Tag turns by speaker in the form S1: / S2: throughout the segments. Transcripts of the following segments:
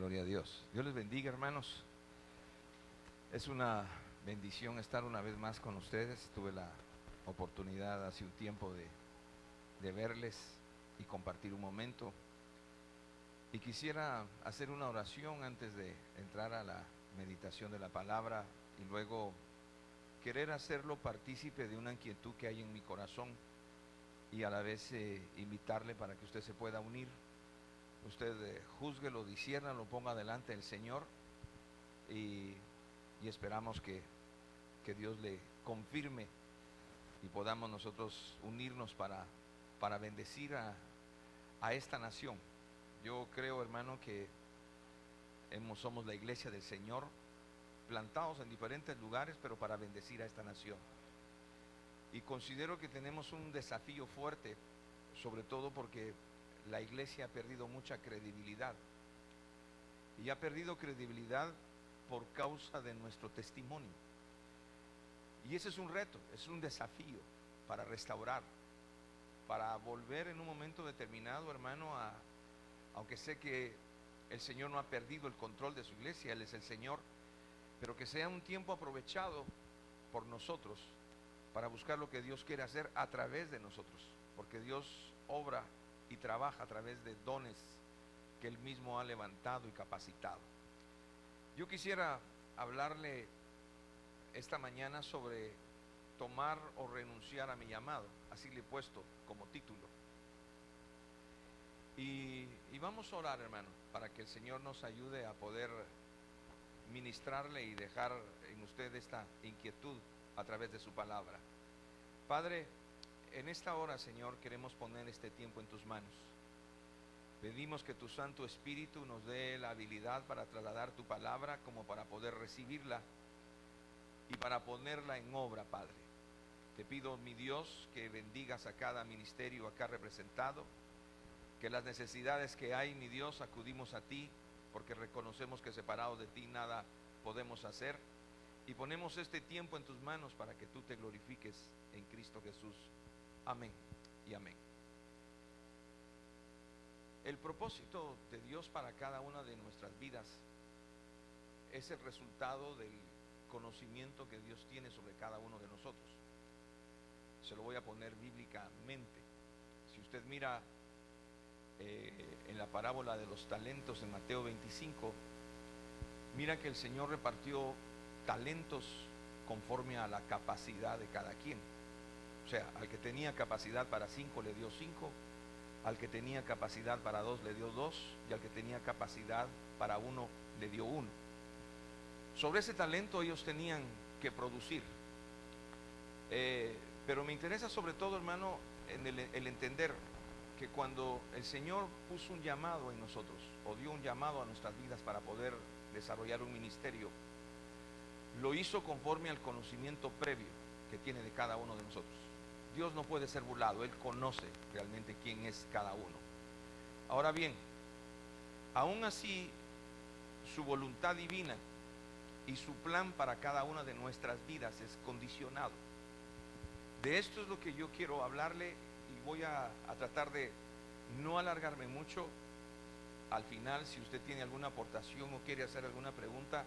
S1: Gloria a Dios. Dios les bendiga, hermanos. Es una bendición estar una vez más con ustedes. Tuve la oportunidad hace un tiempo de verles y compartir un momento. Y quisiera hacer una oración antes de entrar a la meditación de la palabra y luego querer hacerlo partícipe de una inquietud que hay en mi corazón y a la vez invitarle para que usted se pueda unir. Usted júzguelo, discierna, lo ponga delante del Señor y esperamos que Dios le confirme y podamos nosotros unirnos para bendecir a esta nación. Yo creo, hermano, que somos la iglesia del Señor, plantados en diferentes lugares, pero para bendecir a esta nación. Y considero que tenemos un desafío fuerte, sobre todo porque la iglesia ha perdido mucha credibilidad. Y ha perdido credibilidad por causa de nuestro testimonio. Y ese es un reto, es un desafío para restaurar, para volver en un momento determinado, hermano, aunque sé que el Señor no ha perdido el control de su iglesia, Él es el Señor, pero que sea un tiempo aprovechado por nosotros para buscar lo que Dios quiere hacer a través de nosotros, porque Dios obra y trabaja a través de dones que Él mismo ha levantado y capacitado. Yo quisiera hablarle esta mañana sobre tomar o renunciar a mi llamado, así le he puesto como título. Y vamos a orar, hermano, para que el Señor nos ayude a poder ministrarle y dejar en usted esta inquietud a través de su palabra. Padre, en esta hora, Señor, queremos poner este tiempo en tus manos. Pedimos que tu Santo Espíritu nos dé la habilidad para trasladar tu palabra, como para poder recibirla y para ponerla en obra, Padre. Te pido, mi Dios, que bendigas a cada ministerio acá representado, que las necesidades que hay, mi Dios, acudimos a ti, porque reconocemos que separados de ti nada podemos hacer, y ponemos este tiempo en tus manos para que tú te glorifiques en Cristo Jesús. Amén y amén. El propósito de Dios para cada una de nuestras vidas es el resultado del conocimiento que Dios tiene sobre cada uno de nosotros. Se lo voy a poner bíblicamente. Si usted mira en la parábola de los talentos en Mateo 25, mira que el Señor repartió talentos conforme a la capacidad de cada quien. O sea, al que tenía capacidad para 5 le dio 5, al que tenía capacidad para 2 le dio 2, y al que tenía capacidad para 1 le dio 1. Sobre ese talento ellos tenían que producir. Pero me interesa sobre todo, hermano, en el entender que cuando el Señor puso un llamado en nosotros, o dio un llamado a nuestras vidas para poder desarrollar un ministerio, lo hizo conforme al conocimiento previo que tiene de cada uno de nosotros. Dios no puede ser burlado, Él conoce realmente quién es cada uno. Ahora bien, aún así, su voluntad divina y su plan para cada una de nuestras vidas es condicionado. De esto es lo que yo quiero hablarle, y voy a tratar de no alargarme mucho. Al final, si usted tiene alguna aportación o quiere hacer alguna pregunta,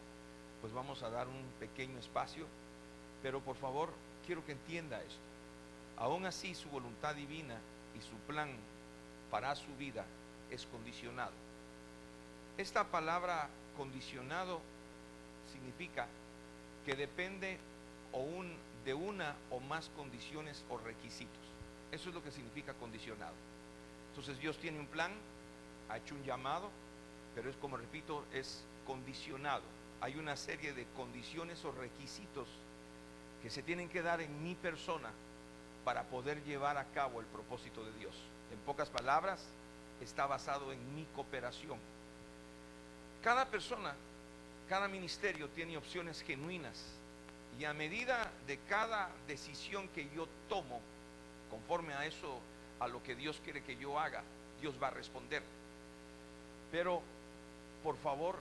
S1: pues vamos a dar un pequeño espacio, pero por favor, quiero que entienda esto. Aún así, su voluntad divina y su plan para su vida es condicionado. Esta palabra condicionado significa que depende de una o más condiciones o requisitos. Eso es lo que significa condicionado. Entonces Dios tiene un plan, ha hecho un llamado, pero es, como repito, es condicionado. Hay una serie de condiciones o requisitos que se tienen que dar en mi persona para poder llevar a cabo el propósito de Dios. En pocas palabras, está basado en mi cooperación. Cada persona, cada ministerio tiene opciones genuinas, y a medida de cada decisión que yo tomo, conforme a eso, a lo que Dios quiere que yo haga, Dios va a responder. Pero, por favor,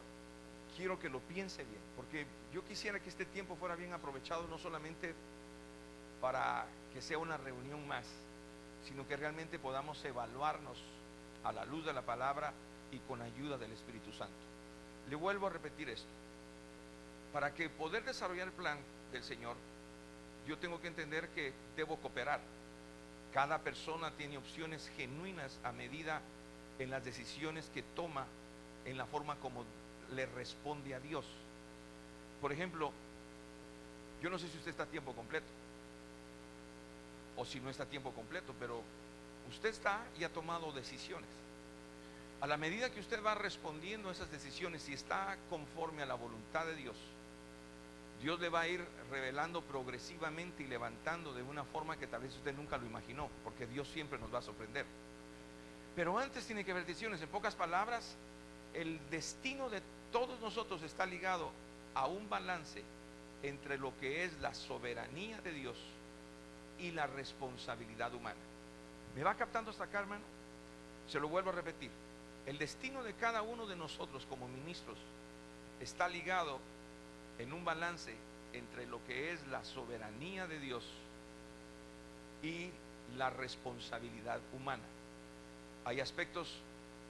S1: quiero que lo piense bien, porque yo quisiera que este tiempo fuera bien aprovechado, no solamente para que sea una reunión más, sino que realmente podamos evaluarnos a la luz de la palabra y con ayuda del Espíritu Santo. le vuelvo a repetir esto. Para que poder desarrollar el plan del Señor, yo tengo que entender que debo cooperar. Cada persona tiene opciones genuinas a medida en las decisiones que toma, en la forma como le responde a Dios. Por ejemplo, yo no sé si usted está a tiempo completo o si no está a tiempo completo, pero usted está y ha tomado decisiones. A la medida que usted va respondiendo a esas decisiones, si está conforme a la voluntad de Dios, Dios le va a ir revelando progresivamente y levantando de una forma que tal vez usted nunca lo imaginó, porque Dios siempre nos va a sorprender. Pero antes tiene que haber decisiones. En pocas palabras, el destino de todos nosotros está ligado a un balance entre lo que es la soberanía de Dios y la responsabilidad humana. ¿Me va captando hasta acá, hermano? Se lo vuelvo a repetir. El destino de cada uno de nosotros como ministros está ligado en un balance entre lo que es la soberanía de Dios y la responsabilidad humana. Hay aspectos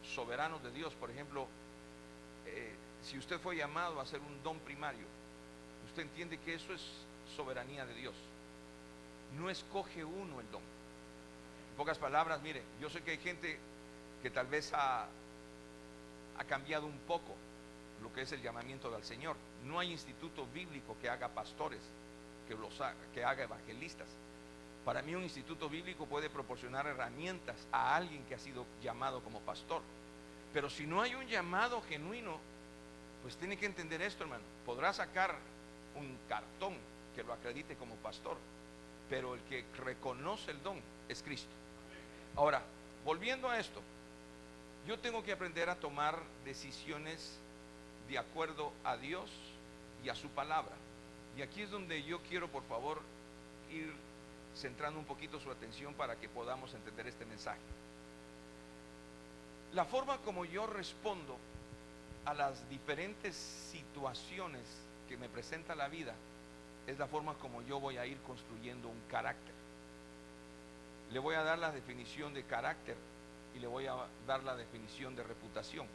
S1: soberanos de Dios. Por ejemplo, si usted fue llamado a ser un don primario, usted entiende que eso es soberanía de Dios. No escoge uno el don. En pocas palabras, mire, yo sé que hay gente que tal vez ha cambiado un poco lo que es el llamamiento del Señor. No hay instituto bíblico que haga pastores, que haga evangelistas. Para mí un instituto bíblico puede proporcionar herramientas a alguien que ha sido llamado como pastor. Pero si no hay un llamado genuino, pues tiene que entender esto, hermano. Podrá sacar un cartón que lo acredite como pastor, pero el que reconoce el don es Cristo. Ahora, volviendo a esto, yo tengo que aprender a tomar decisiones de acuerdo a Dios y a su palabra. Y aquí es donde yo quiero, por favor, ir centrando un poquito su atención para que podamos entender este mensaje. La forma como yo respondo a las diferentes situaciones que me presenta la vida es la forma como yo voy a ir construyendo un carácter. Le voy a dar la definición de carácter y le voy a dar la definición de reputación.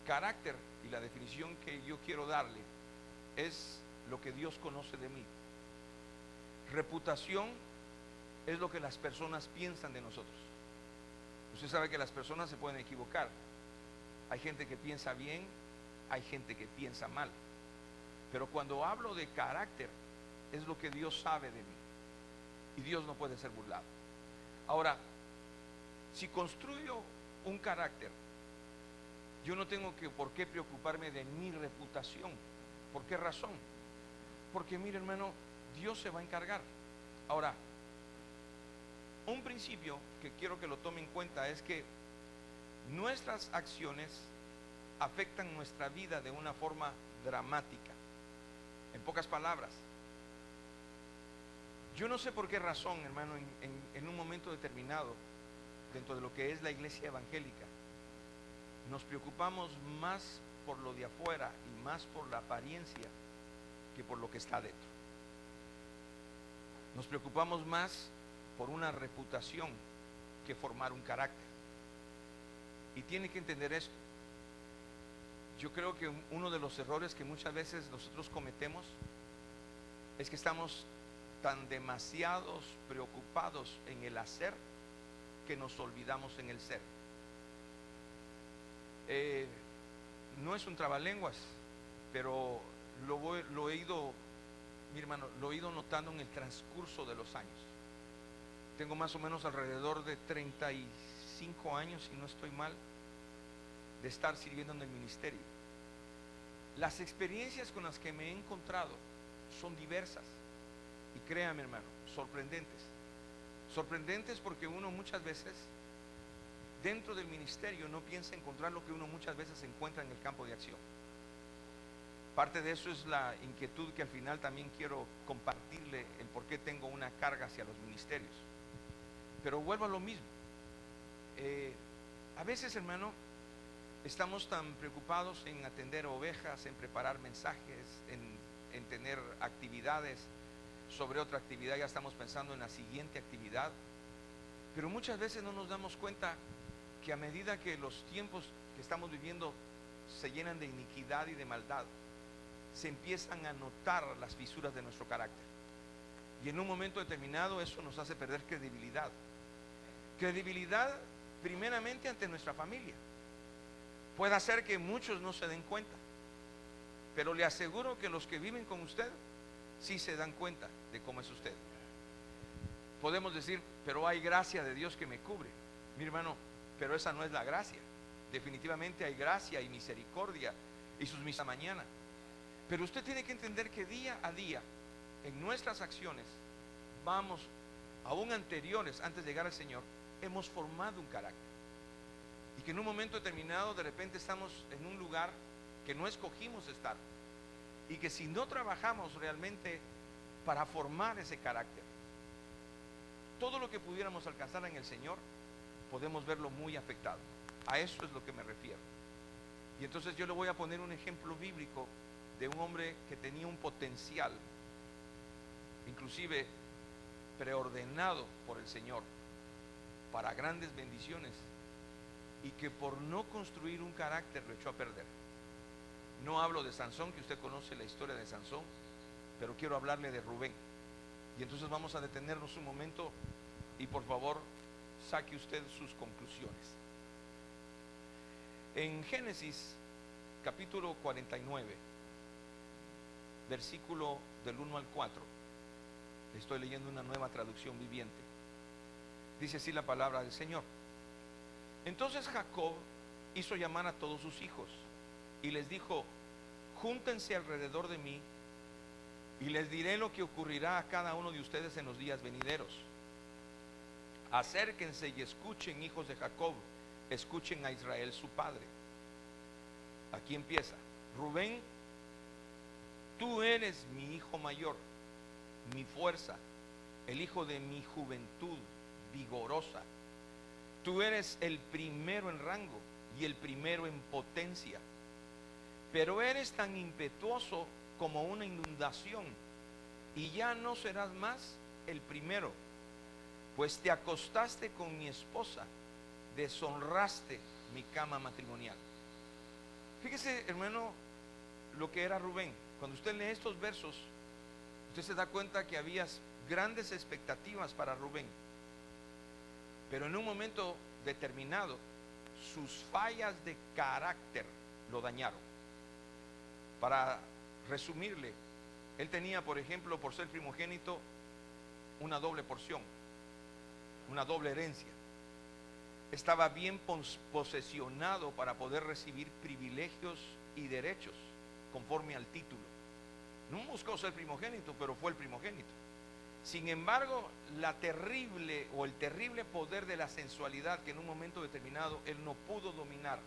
S1: Carácter y la definición que yo quiero darle es lo que Dios conoce de mí. Reputación es lo que las personas piensan de nosotros. Usted sabe que las personas se pueden equivocar. Hay gente que piensa bien, hay gente que piensa mal. Pero cuando hablo de carácter, es lo que Dios sabe de mí. Y Dios no puede ser burlado. Ahora, si construyo un carácter, yo no tengo por qué preocuparme de mi reputación. ¿Por qué razón? Porque mire, hermano, Dios se va a encargar. Ahora, un principio que quiero que lo tome en cuenta es que nuestras acciones afectan nuestra vida de una forma dramática. En pocas palabras, yo no sé por qué razón, hermano, en un momento determinado, dentro de lo que es la iglesia evangélica, nos preocupamos más por lo de afuera y más por la apariencia que por lo que está dentro. Nos preocupamos más por una reputación que formar un carácter. Y tiene que entender esto. Yo creo que uno de los errores que muchas veces nosotros cometemos es que estamos tan demasiados preocupados en el hacer que nos olvidamos en el ser. No es un trabalenguas, pero lo he ido, mi hermano, lo he ido notando en el transcurso de los años. Tengo más o menos alrededor de 35 años, si no estoy mal, de estar sirviendo en el ministerio. Las experiencias con las que me he encontrado son diversas y créame, hermano, sorprendentes. Sorprendentes porque uno muchas veces dentro del ministerio no piensa encontrar lo que uno muchas veces encuentra en el campo de acción. Parte de eso es la inquietud que al final también quiero compartirle, el por qué tengo una carga hacia los ministerios. Pero vuelvo a lo mismo. A veces, hermano, estamos tan preocupados en atender ovejas, en preparar mensajes, en tener actividades. Sobre otra actividad ya estamos pensando en la siguiente actividad. Pero muchas veces no nos damos cuenta que a medida que los tiempos que estamos viviendo se llenan de iniquidad y de maldad, se empiezan a notar las fisuras de nuestro carácter. Y en un momento determinado eso nos hace perder credibilidad. Credibilidad primeramente ante nuestra familia. Puede hacer que muchos no se den cuenta, pero le aseguro que los que viven con usted sí se dan cuenta de cómo es usted. Podemos decir, pero hay gracia de Dios que me cubre. Mi hermano, pero esa no es la gracia. Definitivamente hay gracia y misericordia y sus misas mañana. Pero usted tiene que entender que día a día, en nuestras acciones, vamos, aún anteriores, antes de llegar al Señor, hemos formado un carácter. Y que en un momento determinado, de repente estamos en un lugar que no escogimos estar. Y que si no trabajamos realmente para formar ese carácter, todo lo que pudiéramos alcanzar en el Señor, podemos verlo muy afectado. A eso es lo que me refiero. Y entonces yo le voy a poner un ejemplo bíblico de un hombre que tenía un potencial, inclusive preordenado por el Señor para grandes bendiciones, y que por no construir un carácter lo echó a perder. No hablo de Sansón, que usted conoce la historia de Sansón, pero quiero hablarle de Rubén. Y entonces vamos a detenernos un momento y por favor saque usted sus conclusiones. En Génesis capítulo 49, versículo del 1 al 4, estoy leyendo una nueva traducción viviente. Dice así la palabra del Señor. Entonces Jacob hizo llamar a todos sus hijos y les dijo: júntense alrededor de mí y les diré lo que ocurrirá a cada uno de ustedes en los días venideros. Acérquense y escuchen, hijos de Jacob, escuchen a Israel su padre. Aquí empieza: Rubén, tú eres mi hijo mayor, mi fuerza, el hijo de mi juventud vigorosa. Tú eres el primero en rango y el primero en potencia, pero eres tan impetuoso como una inundación, y ya no serás más el primero, pues te acostaste con mi esposa, deshonraste mi cama matrimonial. Fíjese, hermano, lo que era Rubén. Cuando usted lee estos versos, usted se da cuenta que había grandes expectativas para Rubén, pero en un momento determinado sus fallas de carácter lo dañaron. Para resumirle, él tenía, por ejemplo, por ser primogénito, una doble porción, una doble herencia. Estaba bien posesionado para poder recibir privilegios y derechos conforme al título. No buscó ser primogénito, pero fue el primogénito. Sin embargo, el terrible poder de la sensualidad, que en un momento determinado él no pudo dominar,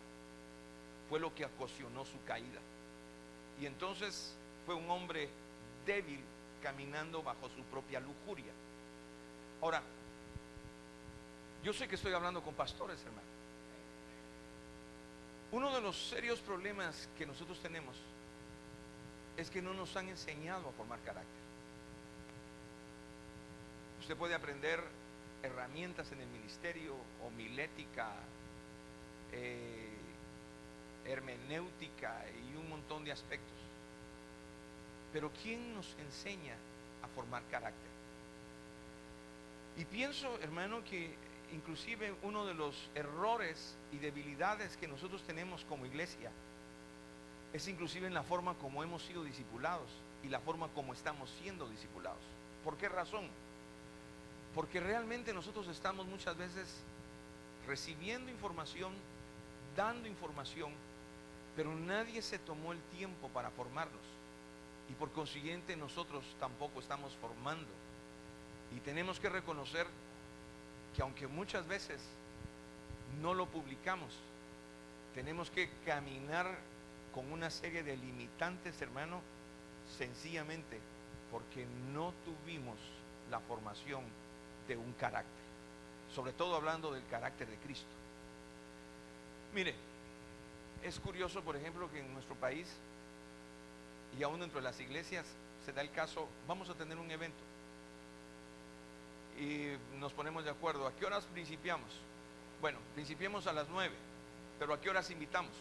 S1: fue lo que ocasionó su caída. Y entonces fue un hombre débil, caminando bajo su propia lujuria. Ahora, yo sé que estoy hablando con pastores, hermano. Uno de los serios problemas que nosotros tenemos es que no nos han enseñado a formar carácter. Usted puede aprender herramientas en el ministerio, homilética, hermenéutica y un montón de aspectos. Pero ¿quién nos enseña a formar carácter? Y pienso, hermano, que inclusive uno de los errores y debilidades que nosotros tenemos como iglesia es inclusive en la forma como hemos sido discipulados y la forma como estamos siendo discipulados. ¿Por qué razón? Porque realmente nosotros estamos muchas veces recibiendo información, dando información, pero nadie se tomó el tiempo para formarnos, y por consiguiente nosotros tampoco estamos formando. Y tenemos que reconocer que aunque muchas veces no lo publicamos, tenemos que caminar con una serie de limitantes, hermano, sencillamente porque no tuvimos la formación de un carácter, sobre todo hablando del carácter de Cristo. Mire, es curioso, por ejemplo, que en nuestro país y aún dentro de las iglesias se da el caso: vamos a tener un evento y nos ponemos de acuerdo, ¿a qué horas principiamos? Bueno, principiemos a las 9, pero ¿a qué horas invitamos?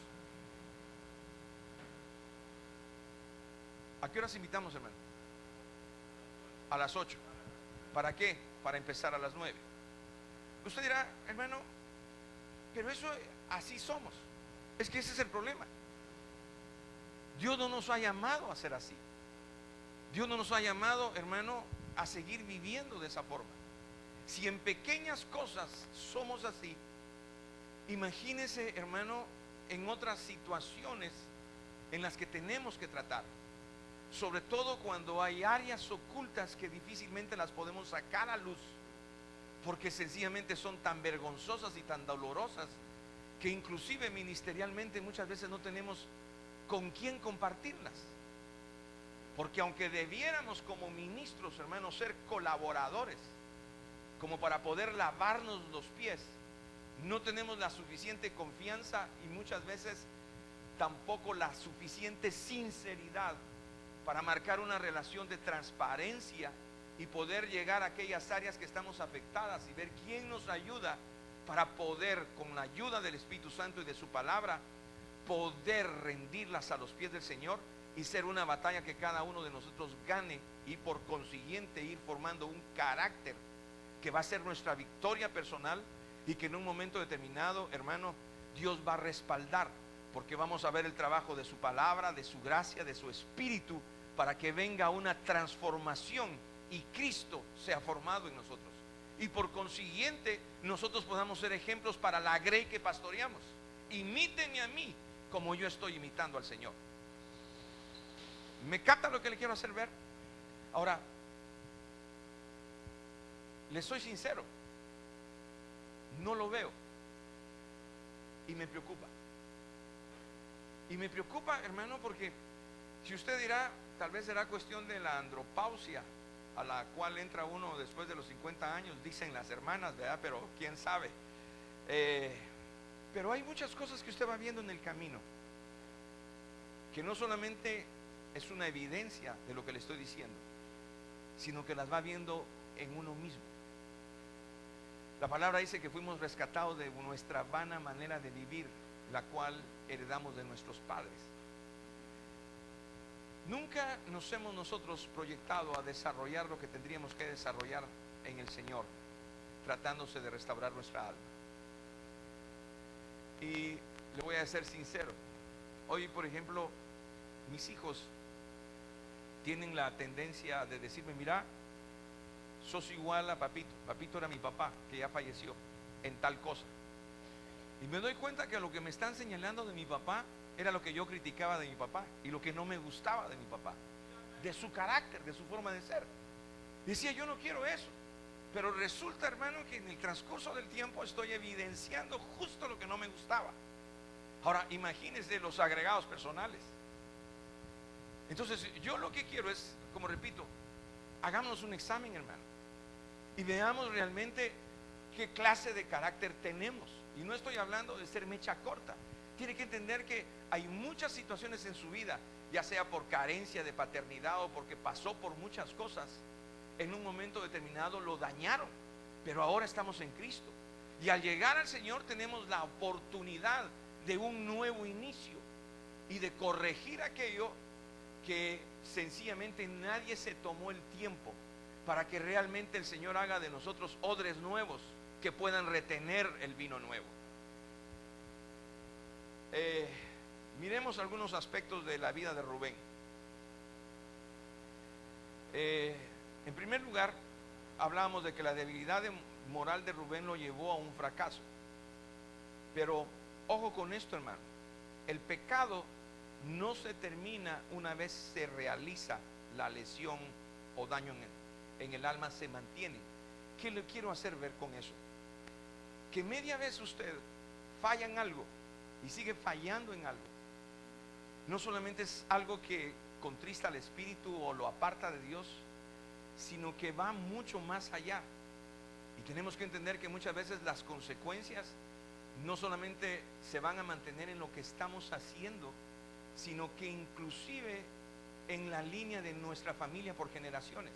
S1: ¿A qué horas invitamos, hermano? A las 8. ¿Para qué? Para empezar a las 9. Usted dirá, hermano, pero eso así somos. Es que ese es el problema. Dios no nos ha llamado a ser así. Dios no nos ha llamado, hermano, a seguir viviendo de esa forma. Si en pequeñas cosas somos así, imagínese, hermano, en otras situaciones en las que tenemos que tratar. Sobre todo cuando hay áreas ocultas que difícilmente las podemos sacar a luz, porque sencillamente son tan vergonzosas y tan dolorosas que inclusive ministerialmente muchas veces no tenemos con quién compartirlas. Porque aunque debiéramos como ministros, hermanos, ser colaboradores, como para poder lavarnos los pies, no tenemos la suficiente confianza y muchas veces tampoco la suficiente sinceridad para marcar una relación de transparencia y poder llegar a aquellas áreas que estamos afectadas y ver quién nos ayuda para poder, con la ayuda del Espíritu Santo y de su palabra, poder rendirlas a los pies del Señor y ser una batalla que cada uno de nosotros gane y por consiguiente ir formando un carácter que va a ser nuestra victoria personal y que en un momento determinado, hermano, Dios va a respaldar, porque vamos a ver el trabajo de su palabra, de su gracia, de su Espíritu, para que venga una transformación y Cristo sea formado en nosotros. Y por consiguiente nosotros podamos ser ejemplos para la grey que pastoreamos. Imítenme a mí como yo estoy imitando al Señor. ¿Me capta lo que le quiero hacer ver? Ahora, le soy sincero, no lo veo y me preocupa. Y me preocupa, hermano, porque si usted dirá, tal vez será cuestión de la andropausia a la cual entra uno después de los 50 años, dicen las hermanas, ¿verdad? Pero quién sabe. Pero hay muchas cosas que usted va viendo en el camino, que no solamente es una evidencia de lo que le estoy diciendo, sino que las va viendo en uno mismo. La palabra dice que fuimos rescatados de nuestra vana manera de vivir, la cual heredamos de nuestros padres. Nunca nos hemos nosotros proyectado a desarrollar lo que tendríamos que desarrollar en el Señor, tratándose de restaurar nuestra alma. Y le voy a ser sincero, hoy por ejemplo mis hijos tienen la tendencia de decirme, mira, sos igual a papito. Papito era mi papá, que ya falleció en tal cosa. Y me doy cuenta que lo que me están señalando de mi papá era lo que yo criticaba de mi papá y lo que no me gustaba de mi papá, de su carácter, de su forma de ser. Decía, yo no quiero eso. Pero resulta, hermano, que en el transcurso del tiempo estoy evidenciando justo lo que no me gustaba. Ahora, imagínense los agregados personales. Entonces, yo lo que quiero es, como repito, hagámonos un examen, hermano, y veamos realmente qué clase de carácter tenemos. Y no estoy hablando de ser mecha corta. Tiene que entender que hay muchas situaciones en su vida, ya sea por carencia de paternidad o porque pasó por muchas cosas, en un momento determinado lo dañaron, pero ahora estamos en Cristo. Y al llegar al Señor tenemos la oportunidad de un nuevo inicio y de corregir aquello que sencillamente nadie se tomó el tiempo para que realmente el Señor haga de nosotros odres nuevos que puedan retener el vino nuevo. Miremos algunos aspectos de la vida de Rubén. En primer lugar, hablábamos de que la debilidad moral de Rubén lo llevó a un fracaso. Pero ojo con esto, hermano, el pecado no se termina una vez se realiza la lesión o daño en el alma, se mantiene. ¿Qué le quiero hacer ver con eso? Que media vez usted falla en algo y sigue fallando en algo, no solamente es algo que contrista al espíritu o lo aparta de Dios, sino que va mucho más allá. Y tenemos que entender que muchas veces las consecuencias no solamente se van a mantener en lo que estamos haciendo, sino que inclusive en la línea de nuestra familia por generaciones.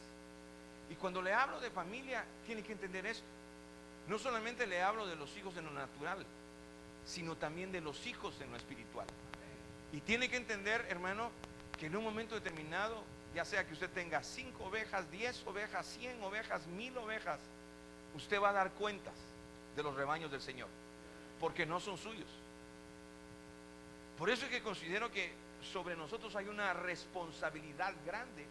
S1: Y cuando le hablo de familia, tiene que entender esto. No solamente le hablo de los hijos en lo natural, sino también de los hijos en lo espiritual. Y tiene que entender, hermano, que en un momento determinado, ya sea que usted tenga 5 ovejas, 10 ovejas, 100 ovejas, 1000 ovejas, usted va a dar cuentas de los rebaños del Señor, porque no son suyos. Por eso es que considero que sobre nosotros hay una responsabilidad grande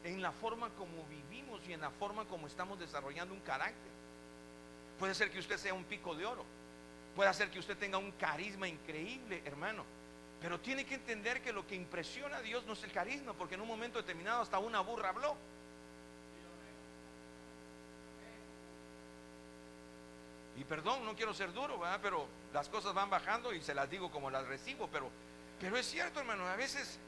S1: en la forma como vivimos y en la forma como estamos desarrollando un carácter. Puede ser que usted sea un pico de oro, puede ser que usted tenga un carisma increíble, hermano, pero tiene que entender que lo que impresiona a Dios no es el carisma, porque en un momento determinado hasta una burra habló. Y perdón, no quiero ser duro, ¿verdad? Pero las cosas van bajando y se las digo como las recibo, pero es cierto, hermano, a veces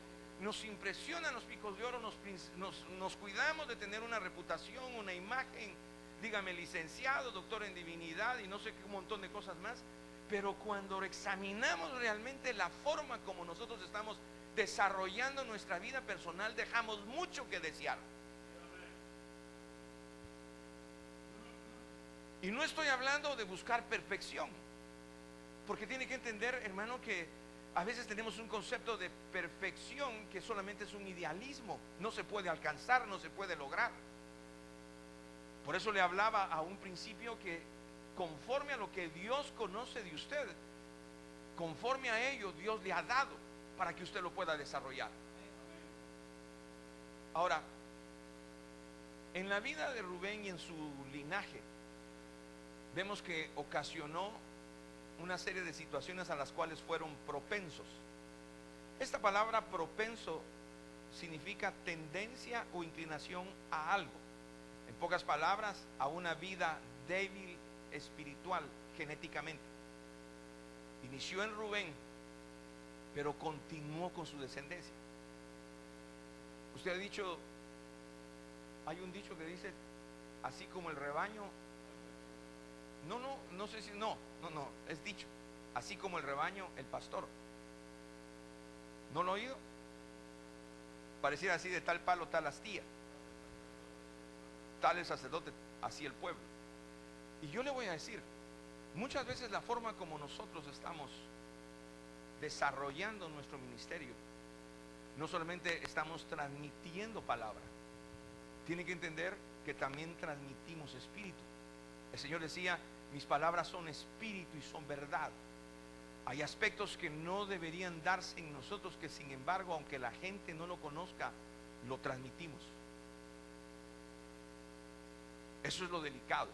S1: nos impresionan los picos de oro, nos cuidamos de tener una reputación, una imagen, dígame licenciado, doctor en divinidad y no sé qué, un montón de cosas más. Pero cuando examinamos realmente la forma como nosotros estamos desarrollando nuestra vida personal, dejamos mucho que desear. Y no estoy hablando de buscar perfección, porque tiene que entender, hermano, que a veces tenemos un concepto de perfección que solamente es un idealismo, no se puede alcanzar, no se puede lograr. Por eso le hablaba a un principio que conforme a lo que Dios conoce de usted, conforme a ello Dios le ha dado para que usted lo pueda desarrollar. Ahora, en la vida de Rubén y en su linaje, vemos que ocasionó una serie de situaciones a las cuales fueron propensos. Esta palabra propenso significa tendencia o inclinación a algo. En pocas palabras, a una vida débil espiritual genéticamente. Inició en Rubén, pero continuó con su descendencia. Usted ha dicho, hay un dicho que dice, así como el rebaño, no sé si, no, es dicho, así como el rebaño, el pastor. ¿No lo he oído? Pareciera así, de tal palo, tal astilla, tal el sacerdote, así el pueblo. Y yo le voy a decir, muchas veces la forma como nosotros estamos desarrollando nuestro ministerio, no solamente estamos transmitiendo palabra, tiene que entender que también transmitimos espíritu. El Señor decía, mis palabras son espíritu y son verdad. Hay aspectos que no deberían darse en nosotros, que sin embargo, aunque la gente no lo conozca, lo transmitimos. Eso es lo delicado.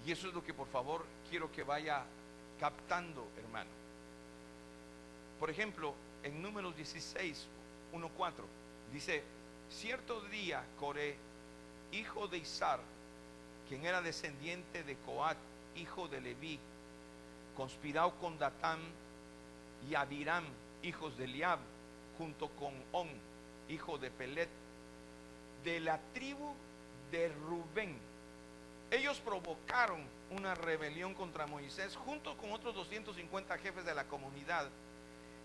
S1: Y eso es lo que por favor quiero que vaya captando, hermano. Por ejemplo, en Números 16, 1:4 dice, cierto día Coré, hijo de Izar, quien era descendiente de Coat, hijo de Leví, conspiró con Datán y Abiram, hijos de Eliab, junto con On, hijo de Pelet, de la tribu de Rubén. Ellos provocaron una rebelión contra Moisés junto con otros 250 jefes de la comunidad,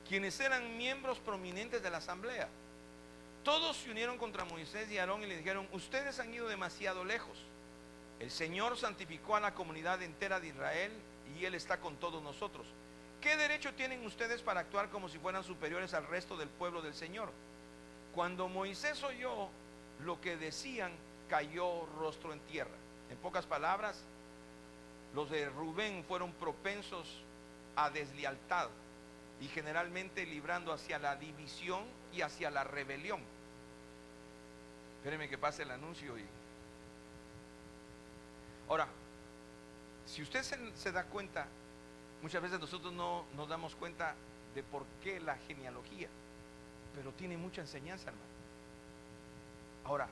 S1: quienes eran miembros prominentes de la asamblea. Todos se unieron contra Moisés y Aarón y le dijeron, ustedes han ido demasiado lejos. El Señor santificó a la comunidad entera de Israel y Él está con todos nosotros. ¿Qué derecho tienen ustedes para actuar como si fueran superiores al resto del pueblo del Señor? Cuando Moisés oyó lo que decían, cayó rostro en tierra. En pocas palabras, los de Rubén fueron propensos a deslealtad y generalmente librando hacia la división y hacia la rebelión. Espérenme que pase el anuncio. Ahora, si usted se da cuenta, muchas veces nosotros no nos damos cuenta de por qué la genealogía, pero tiene mucha enseñanza, hermano. Ahora,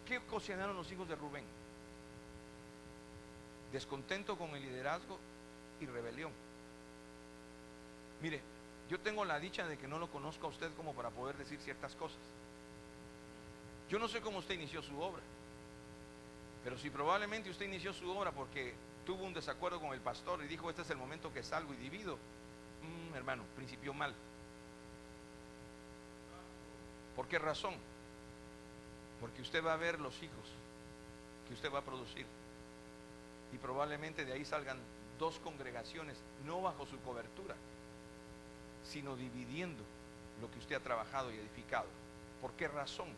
S1: ¿qué ocasionaron los hijos de Rubén? Descontento con el liderazgo y rebelión. Mire, yo tengo la dicha de que no lo conozco a usted como para poder decir ciertas cosas. Yo no sé cómo usted inició su obra, pero si probablemente usted inició su obra porque tuvo un desacuerdo con el pastor y dijo, este es el momento que salgo y divido, hermano, principió mal. ¿Por qué razón? Porque usted va a ver los hijos que usted va a producir. Y probablemente de ahí salgan 2 congregaciones, no bajo su cobertura, sino dividiendo lo que usted ha trabajado y edificado. ¿Por qué razón?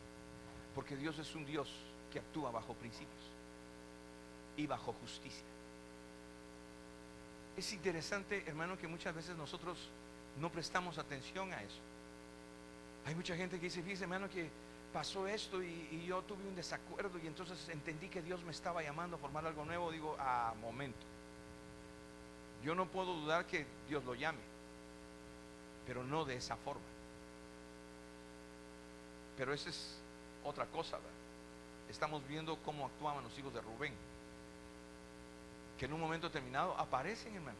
S1: Porque Dios es un Dios que actúa bajo principios y bajo justicia. Es interesante, hermano, que muchas veces nosotros no prestamos atención a eso. Hay mucha gente que dice, fíjese, hermano, que pasó esto y yo tuve un desacuerdo y entonces entendí que Dios me estaba llamando a formar algo nuevo. Digo, momento, yo no puedo dudar que Dios lo llame, pero no de esa forma. Pero esa es otra cosa, ¿verdad? Estamos viendo cómo actuaban los hijos de Rubén, que en un momento determinado aparecen, hermano.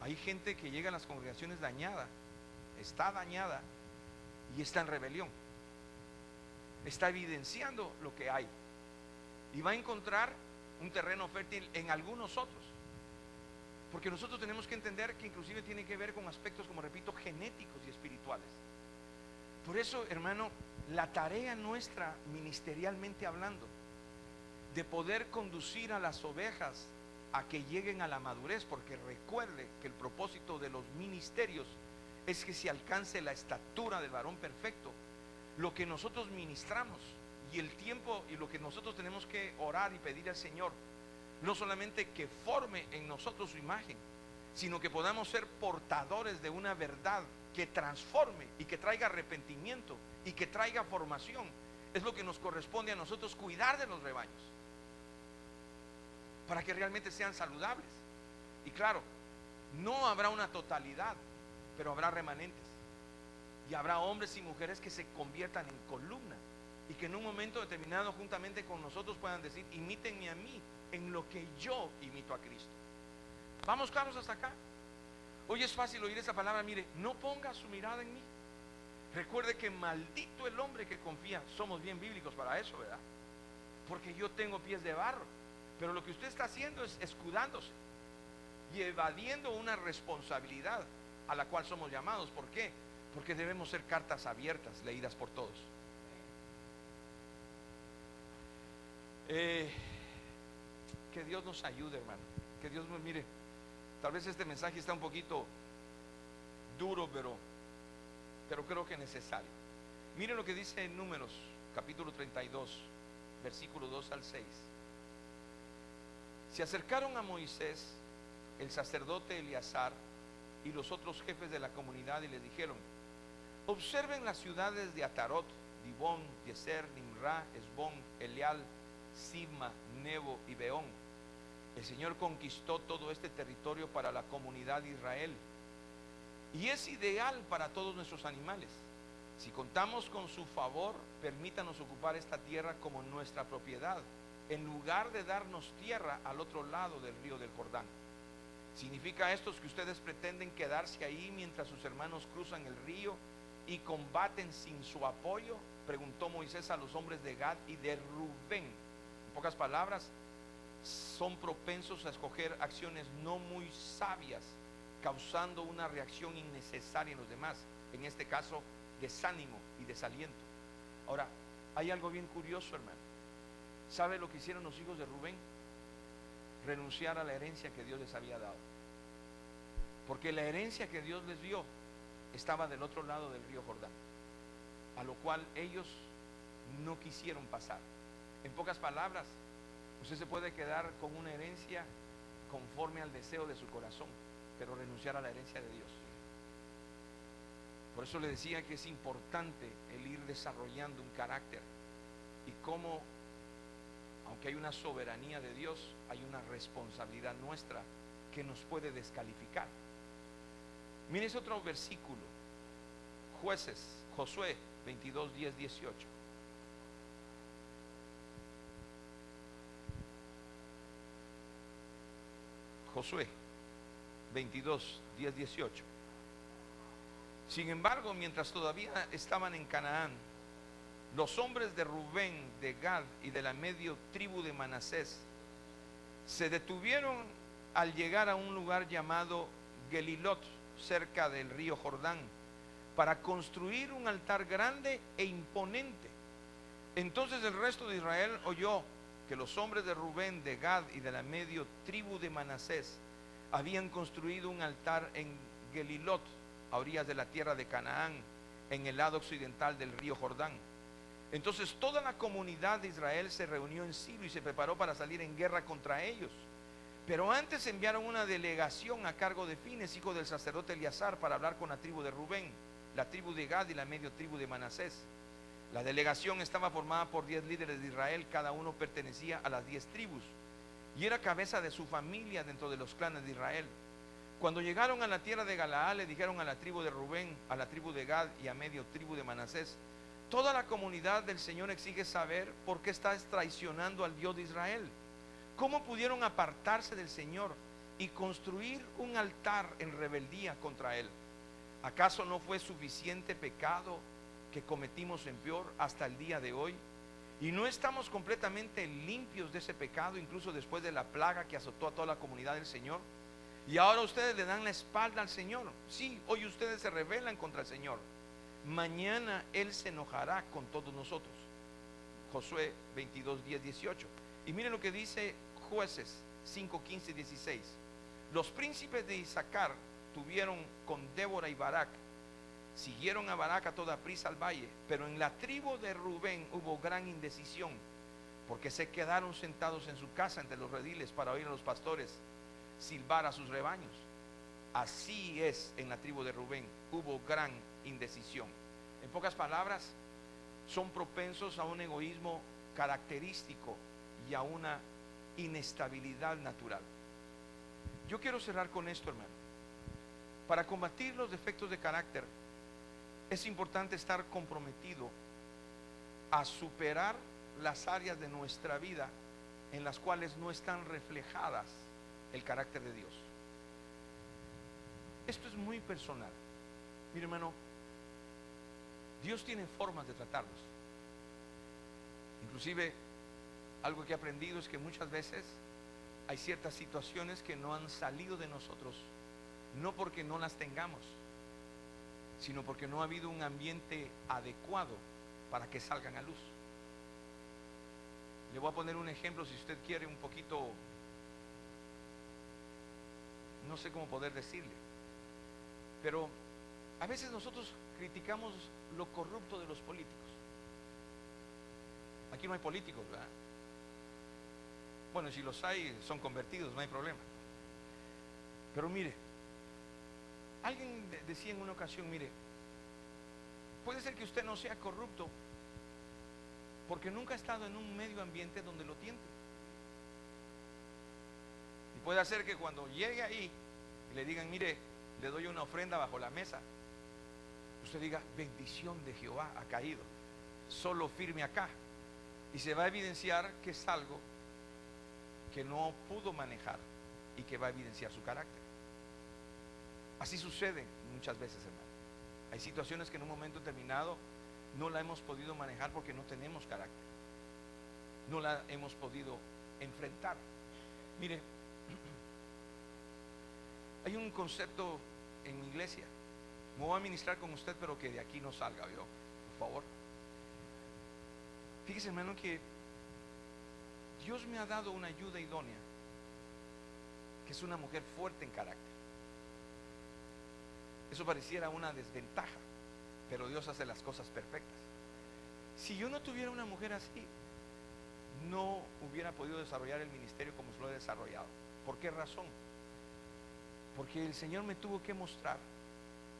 S1: Hay gente que llega a las congregaciones dañada, está dañada y está en rebelión, está evidenciando lo que hay y va a encontrar un terreno fértil en algunos otros, porque nosotros tenemos que entender que inclusive tiene que ver con aspectos, como repito, genéticos y espirituales. Por eso, hermano, la tarea nuestra, ministerialmente hablando, de poder conducir a las ovejas a que lleguen a la madurez, porque recuerde que el propósito de los ministerios es que se alcance la estatura del varón perfecto. Lo que nosotros ministramos y el tiempo y lo que nosotros tenemos que orar y pedir al Señor, no solamente que forme en nosotros su imagen, sino que podamos ser portadores de una verdad que transforme y que traiga arrepentimiento y que traiga formación. Es lo que nos corresponde a nosotros, cuidar de los rebaños para que realmente sean saludables. Y claro, no habrá una totalidad, pero habrá remanentes y habrá hombres y mujeres que se conviertan en columna y que en un momento determinado juntamente con nosotros puedan decir, imítenme a mí en lo que yo imito a Cristo. ¿Vamos claros hasta acá? Hoy es fácil oír esa palabra, mire, no ponga su mirada en mí. Recuerde que maldito el hombre que confía. Somos bien bíblicos para eso, ¿verdad? Porque yo tengo pies de barro. Pero lo que usted está haciendo es escudándose y evadiendo una responsabilidad a la cual somos llamados. ¿Por qué? Porque debemos ser cartas abiertas, leídas por todos. Que Dios nos ayude, hermano. Que Dios nos mire. Tal vez este mensaje está un poquito duro, pero creo que necesario. Miren lo que dice en Números, capítulo 32, versículo 2 al 6. Se acercaron a Moisés, el sacerdote Eleazar y los otros jefes de la comunidad y les dijeron: observen las ciudades de Atarot, Dibón, Yeser, Nimrá, Esbón, Eleal, Sibma, Nebo y Beón. El Señor conquistó todo este territorio para la comunidad de Israel y es ideal para todos nuestros animales. Si contamos con su favor, permítanos ocupar esta tierra como nuestra propiedad, en lugar de darnos tierra al otro lado del río del Jordán. ¿Significa esto que ustedes pretenden quedarse ahí mientras sus hermanos cruzan el río y combaten sin su apoyo?, preguntó Moisés a los hombres de Gad y de Rubén. En pocas palabras, son propensos a escoger acciones no muy sabias, causando una reacción innecesaria en los demás, en este caso desánimo y desaliento. Ahora, hay algo bien curioso, hermano. ¿Sabe lo que hicieron los hijos de Rubén? Renunciar a la herencia que Dios les había dado, porque la herencia que Dios les dio estaba del otro lado del río Jordán, a lo cual ellos no quisieron pasar. En pocas palabras, usted se puede quedar con una herencia conforme al deseo de su corazón, pero renunciar a la herencia de Dios. Por eso le decía que es importante el ir desarrollando un carácter, y cómo, aunque hay una soberanía de Dios, hay una responsabilidad nuestra que nos puede descalificar. Mire ese otro versículo, Josué 22, 10, 18. Josué 22, 10, 18. Sin embargo, mientras todavía estaban en Canaán, los hombres de Rubén, de Gad y de la medio tribu de Manasés se detuvieron al llegar a un lugar llamado Gelilot, cerca del río Jordán, para construir un altar grande e imponente. Entonces el resto de Israel oyó que los hombres de Rubén, de Gad y de la medio tribu de Manasés habían construido un altar en Gelilot, a orillas de la tierra de Canaán, en el lado occidental del río Jordán. Entonces toda la comunidad de Israel se reunió en Silo y se preparó para salir en guerra contra ellos. Pero antes enviaron una delegación a cargo de Fines, hijo del sacerdote Eleazar, para hablar con la tribu de Rubén, la tribu de Gad y la medio tribu de Manasés. La delegación estaba formada por 10 líderes de Israel, cada uno pertenecía a las 10 tribus y era cabeza de su familia dentro de los clanes de Israel. Cuando llegaron a la tierra de Galaad, le dijeron a la tribu de Rubén, a la tribu de Gad y a medio tribu de Manasés: toda la comunidad del Señor exige saber por qué estás traicionando al Dios de Israel. ¿Cómo pudieron apartarse del Señor y construir un altar en rebeldía contra Él? ¿Acaso no fue suficiente pecado que cometimos en Peor hasta el día de hoy? Y no estamos completamente limpios de ese pecado, incluso después de la plaga que azotó a toda la comunidad del Señor. Y ahora ustedes le dan la espalda al Señor. Sí, hoy ustedes se rebelan contra el Señor. Mañana Él se enojará con todos nosotros. Josué 22, 10, 18. Y miren lo que dice Jueces 5, 15 y 16. Los príncipes de Isaacar tuvieron con Débora y Barak. Siguieron a Barak a toda prisa al valle, pero en la tribu de Rubén hubo gran indecisión, porque se quedaron sentados en su casa entre los rediles para oír a los pastores silbar a sus rebaños. Así es en la tribu de Rubén, hubo gran indecisión. En pocas palabras, son propensos a un egoísmo característico y a una inestabilidad natural. Yo quiero cerrar con esto, hermano. Para combatir los defectos de carácter es importante estar comprometido a superar las áreas de nuestra vida en las cuales no están reflejadas el carácter de Dios. Esto es muy personal. Mire, hermano, Dios tiene formas de tratarnos. Inclusive, algo que he aprendido es que muchas veces hay ciertas situaciones que no han salido de nosotros, no porque no las tengamos, sino porque no ha habido un ambiente adecuado para que salgan a luz. Le voy a poner un ejemplo, si usted quiere, un poquito, no sé cómo poder decirle, pero a veces nosotros criticamos lo corrupto de los políticos. Aquí no hay políticos, ¿verdad? Bueno, si los hay, son convertidos, no hay problema. Pero mire, alguien decía en una ocasión, mire, puede ser que usted no sea corrupto porque nunca ha estado en un medio ambiente donde lo tienten. Y puede ser que cuando llegue ahí y le digan, mire, le doy una ofrenda bajo la mesa, usted diga, bendición de Jehová ha caído, solo firme acá. Y se va a evidenciar que es algo que no pudo manejar y que va a evidenciar su carácter. Así sucede muchas veces, hermano. Hay situaciones que en un momento determinado no la hemos podido manejar porque no tenemos carácter, no la hemos podido enfrentar. Mire, hay un concepto en mi iglesia. Me voy a ministrar con usted, pero que de aquí no salga, ¿vio? Por favor. Fíjese, hermano, que Dios me ha dado una ayuda idónea, que es una mujer fuerte en carácter. Eso pareciera una desventaja, pero Dios hace las cosas perfectas. Si yo no tuviera una mujer así, no hubiera podido desarrollar el ministerio como lo he desarrollado. ¿Por qué razón? Porque el Señor me tuvo que mostrar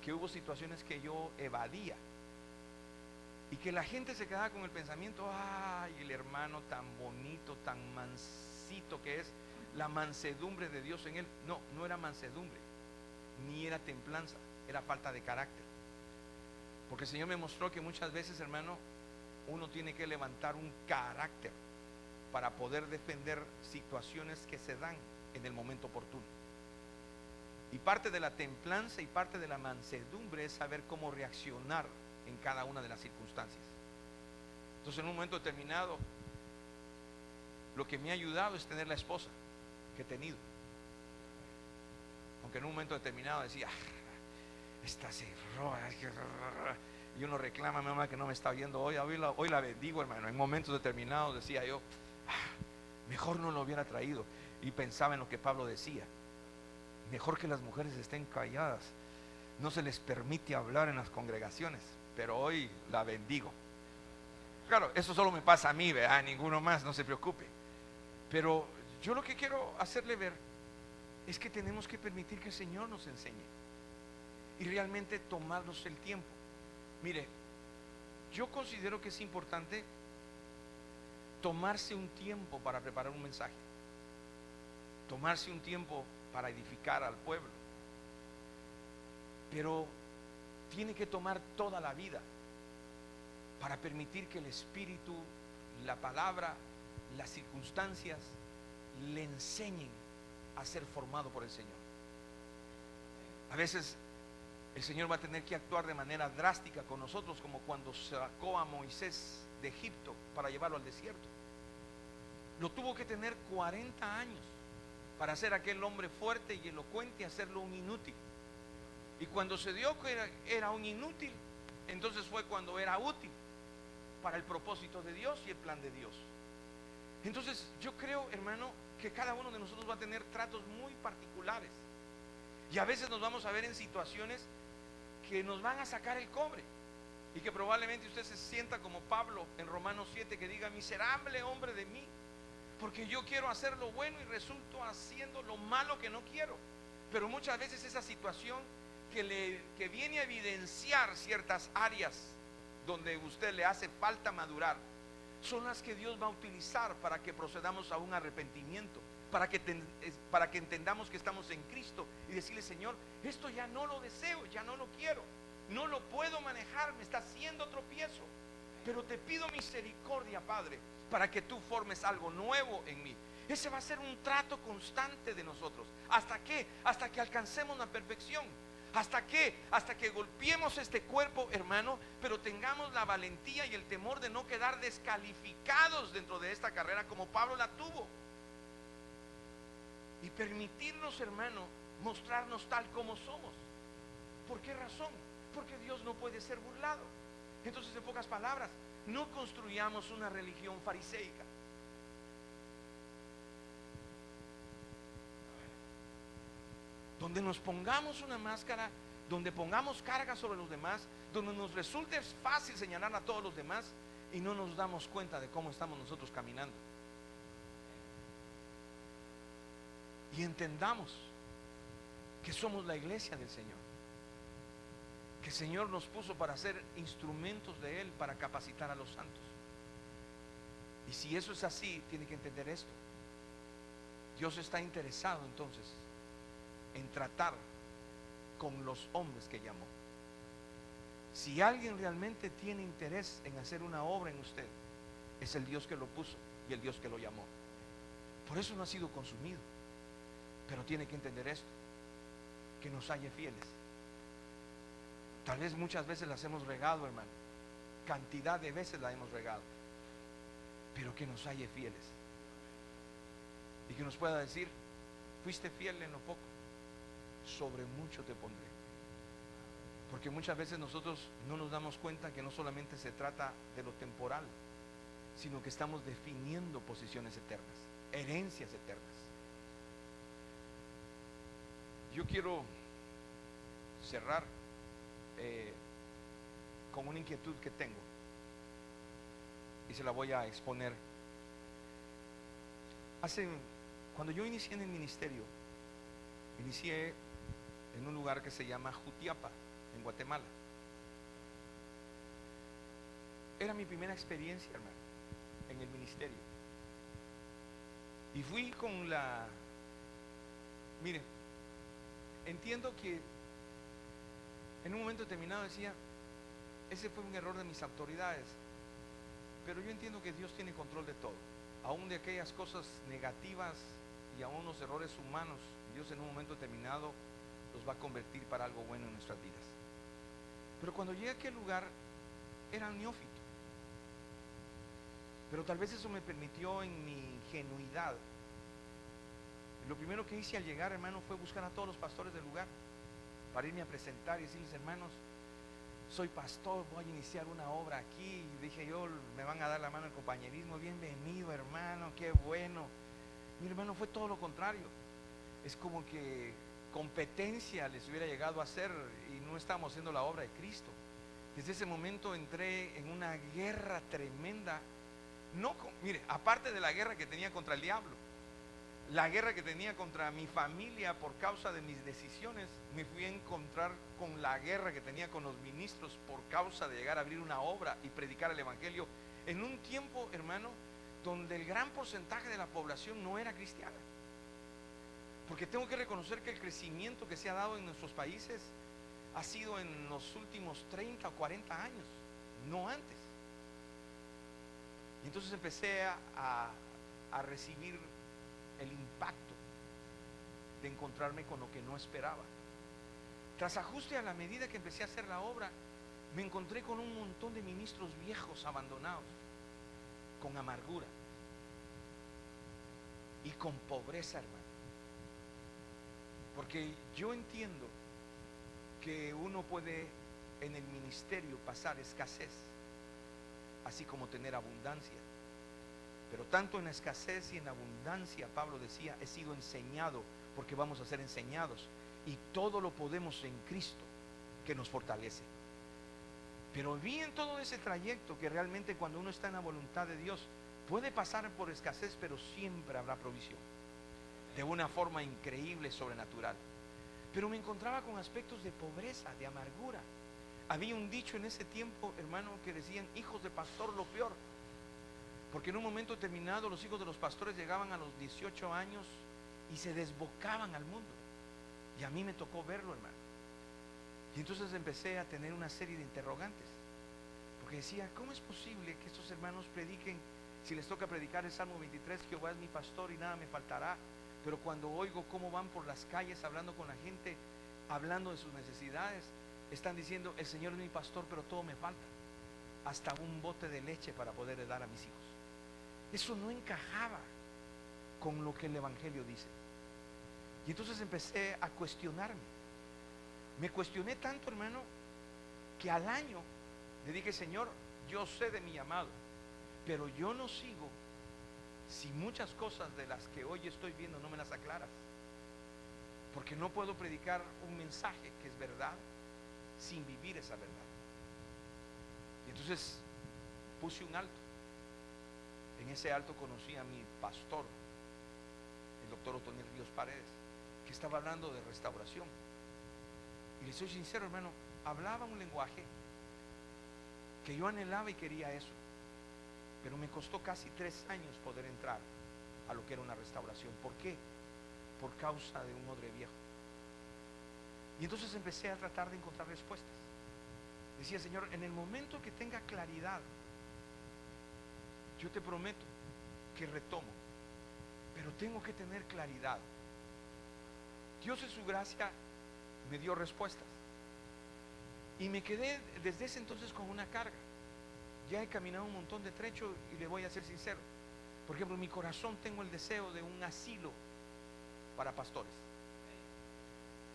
S1: que hubo situaciones que yo evadía y que la gente se quedaba con el pensamiento, ay, el hermano tan bonito, tan mansito que es, la mansedumbre de Dios en él. No, no era mansedumbre, ni era templanza, era falta de carácter. Porque el Señor me mostró que muchas veces, hermano, uno tiene que levantar un carácter para poder defender situaciones que se dan en el momento oportuno. Y parte de la templanza y parte de la mansedumbre es saber cómo reaccionar en cada una de las circunstancias. Entonces, en un momento determinado, lo que me ha ayudado es tener la esposa que he tenido. Aunque en un momento determinado decía, esta se roba, y uno reclama, mi mamá que no me está viendo hoy la bendigo, hermano. En momentos determinados decía yo, Mejor no lo hubiera traído. Y pensaba en lo que Pablo decía: mejor que las mujeres estén calladas, no se les permite hablar en las congregaciones, pero hoy la bendigo. Claro, eso solo me pasa a mí, ¿verdad? Ninguno más, no se preocupe. Pero yo lo que quiero hacerle ver es que tenemos que permitir que el Señor nos enseñe y realmente tomarnos el tiempo. Mire, yo considero que es importante tomarse un tiempo para preparar un mensaje, tomarse un tiempo para edificar al pueblo, pero tiene que tomar toda la vida para permitir que el Espíritu, la palabra, las circunstancias le enseñen a ser formado por el Señor. A veces el Señor va a tener que actuar de manera drástica con nosotros, como cuando sacó a Moisés de Egipto para llevarlo al desierto. Lo tuvo que tener 40 años para hacer aquel hombre fuerte y elocuente, hacerlo un inútil. Y cuando se dio que era un inútil, entonces fue cuando era útil para el propósito de Dios y el plan de Dios. Entonces yo creo, hermano, que cada uno de nosotros va a tener tratos muy particulares, y a veces nos vamos a ver en situaciones que nos van a sacar el cobre, y que probablemente usted se sienta como Pablo en Romanos 7, que diga: miserable hombre de mí, porque yo quiero hacer lo bueno y resulto haciendo lo malo que no quiero. Pero muchas veces esa situación que viene a evidenciar ciertas áreas donde usted le hace falta madurar, son las que Dios va a utilizar para que procedamos a un arrepentimiento, para que entendamos que estamos en Cristo y decirle: Señor, esto ya no lo deseo, ya no lo quiero, no lo puedo manejar, me está haciendo tropiezo, pero te pido misericordia, Padre, para que tú formes algo nuevo en mí. Ese va a ser un trato constante de nosotros. ¿Hasta qué? Hasta que alcancemos la perfección. ¿Hasta qué? Hasta que golpeemos este cuerpo, hermano, pero tengamos la valentía y el temor de no quedar descalificados dentro de esta carrera como Pablo la tuvo. Y permitirnos, hermano, mostrarnos tal como somos. ¿Por qué razón? Porque Dios no puede ser burlado. Entonces, en pocas palabras, no construyamos una religión fariseica. Donde nos pongamos una máscara, donde pongamos carga sobre los demás, donde nos resulte fácil señalar a todos los demás y no nos damos cuenta de cómo estamos nosotros caminando. Y entendamos que somos la iglesia del Señor, que el Señor nos puso para ser instrumentos de Él, para capacitar a los santos. Y si eso es así, tiene que entender esto: Dios está interesado entonces en tratar con los hombres que llamó. Si alguien realmente tiene interés en hacer una obra en usted, es el Dios que lo puso y el Dios que lo llamó. Por eso no ha sido consumido. Pero tiene que entender esto: que nos halle fieles. Tal vez muchas veces las hemos regado, hermano, cantidad de veces la hemos regado, pero que nos halle fieles y que nos pueda decir: fuiste fiel en lo poco, sobre mucho te pondré. Porque muchas veces nosotros no nos damos cuenta que no solamente se trata de lo temporal, sino que estamos definiendo posiciones eternas, herencias eternas. Yo quiero cerrar con una inquietud que tengo, y se la voy a exponer. Cuando yo inicié en el ministerio, inicié en un lugar que se llama Jutiapa, en Guatemala. Era mi primera experiencia, hermano, en el ministerio. Y fui con mire, entiendo que en un momento determinado decía: ese fue un error de mis autoridades, pero yo entiendo que Dios tiene control de todo, aún de aquellas cosas negativas y aún los errores humanos. Dios en un momento determinado los va a convertir para algo bueno en nuestras vidas. Pero cuando llegué a aquel lugar, era neófito, pero tal vez eso me permitió en mi ingenuidad. Lo primero que hice al llegar, hermano, fue buscar a todos los pastores del lugar para irme a presentar y decirles: hermanos, soy pastor, voy a iniciar una obra aquí. Y dije yo, me van a dar la mano el compañerismo. Bienvenido, hermano, qué bueno. Mi hermano, fue todo lo contrario. Es como que competencia les hubiera llegado a hacer y no estamos haciendo la obra de Cristo. Desde ese momento entré en una guerra tremenda. No, mire, aparte de la guerra que tenía contra el diablo, la guerra que tenía contra mi familia por causa de mis decisiones, me fui a encontrar con la guerra que tenía con los ministros por causa de llegar a abrir una obra y predicar el evangelio en un tiempo, hermano, donde el gran porcentaje de la población no era cristiana. Porque tengo que reconocer que el crecimiento que se ha dado en nuestros países ha sido en los últimos 30 o 40 años, no antes. Y entonces empecé a recibir el impacto de encontrarme con lo que no esperaba. Tras ajuste, a la medida que empecé a hacer la obra, me encontré con un montón de ministros viejos abandonados, con amargura y con pobreza, hermano. Porque yo entiendo que uno puede en el ministerio pasar escasez, así como tener abundancia. Pero tanto en la escasez y en la abundancia, Pablo decía, he sido enseñado porque vamos a ser enseñados. Y todo lo podemos en Cristo que nos fortalece. Pero vi en todo ese trayecto que realmente cuando uno está en la voluntad de Dios, puede pasar por escasez, pero siempre habrá provisión. De una forma increíble, sobrenatural. Pero me encontraba con aspectos de pobreza, de amargura. Había un dicho en ese tiempo, hermano, que decían, hijos de pastor, lo peor. Porque en un momento determinado los hijos de los pastores llegaban a los 18 años y se desbocaban al mundo. Y a mí me tocó verlo, hermano. Y entonces empecé a tener una serie de interrogantes. Porque decía, ¿cómo es posible que estos hermanos prediquen? Si les toca predicar el Salmo 23, Jehová es mi pastor y nada me faltará. Pero cuando oigo cómo van por las calles hablando con la gente, hablando de sus necesidades, están diciendo, el Señor es mi pastor, pero todo me falta. Hasta un bote de leche para poder dar a mis hijos. Eso no encajaba con lo que el Evangelio dice. Y entonces empecé a cuestionarme. Me cuestioné tanto, hermano, que al año le dije, Señor, yo sé de mi llamado, pero yo no sigo si muchas cosas de las que hoy estoy viendo no me las aclaras. Porque no puedo predicar un mensaje que es verdad sin vivir esa verdad. Y entonces puse un alto. En ese alto conocí a mi pastor, el doctor Otoniel Ríos Paredes, que estaba hablando de restauración. Y le soy sincero, hermano, hablaba un lenguaje que yo anhelaba y quería eso. Pero me costó casi 3 años poder entrar a lo que era una restauración. ¿Por qué? Por causa de un odre viejo. Y entonces empecé a tratar de encontrar respuestas. Decía, Señor, en el momento que tenga claridad, yo te prometo que retomo, pero tengo que tener claridad. Dios en su gracia me dio respuestas. Y me quedé desde ese entonces con una carga. Ya he caminado un montón de trecho y le voy a ser sincero. Por ejemplo, en mi corazón tengo el deseo de un asilo para pastores.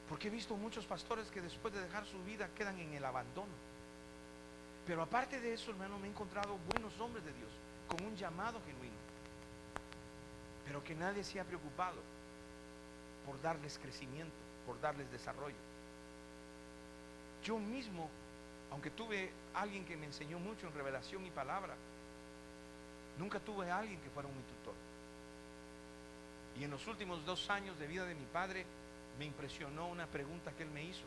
S1: Porque he visto muchos pastores que después de dejar su vida quedan en el abandono. Pero aparte de eso, hermano, me he encontrado buenos hombres de Dios con un llamado genuino, pero que nadie se ha preocupado por darles crecimiento, por darles desarrollo. Yo mismo, aunque tuve alguien que me enseñó mucho en revelación y palabra, nunca tuve a alguien que fuera un tutor. Y en los últimos 2 años de vida de mi padre, me impresionó una pregunta que él me hizo.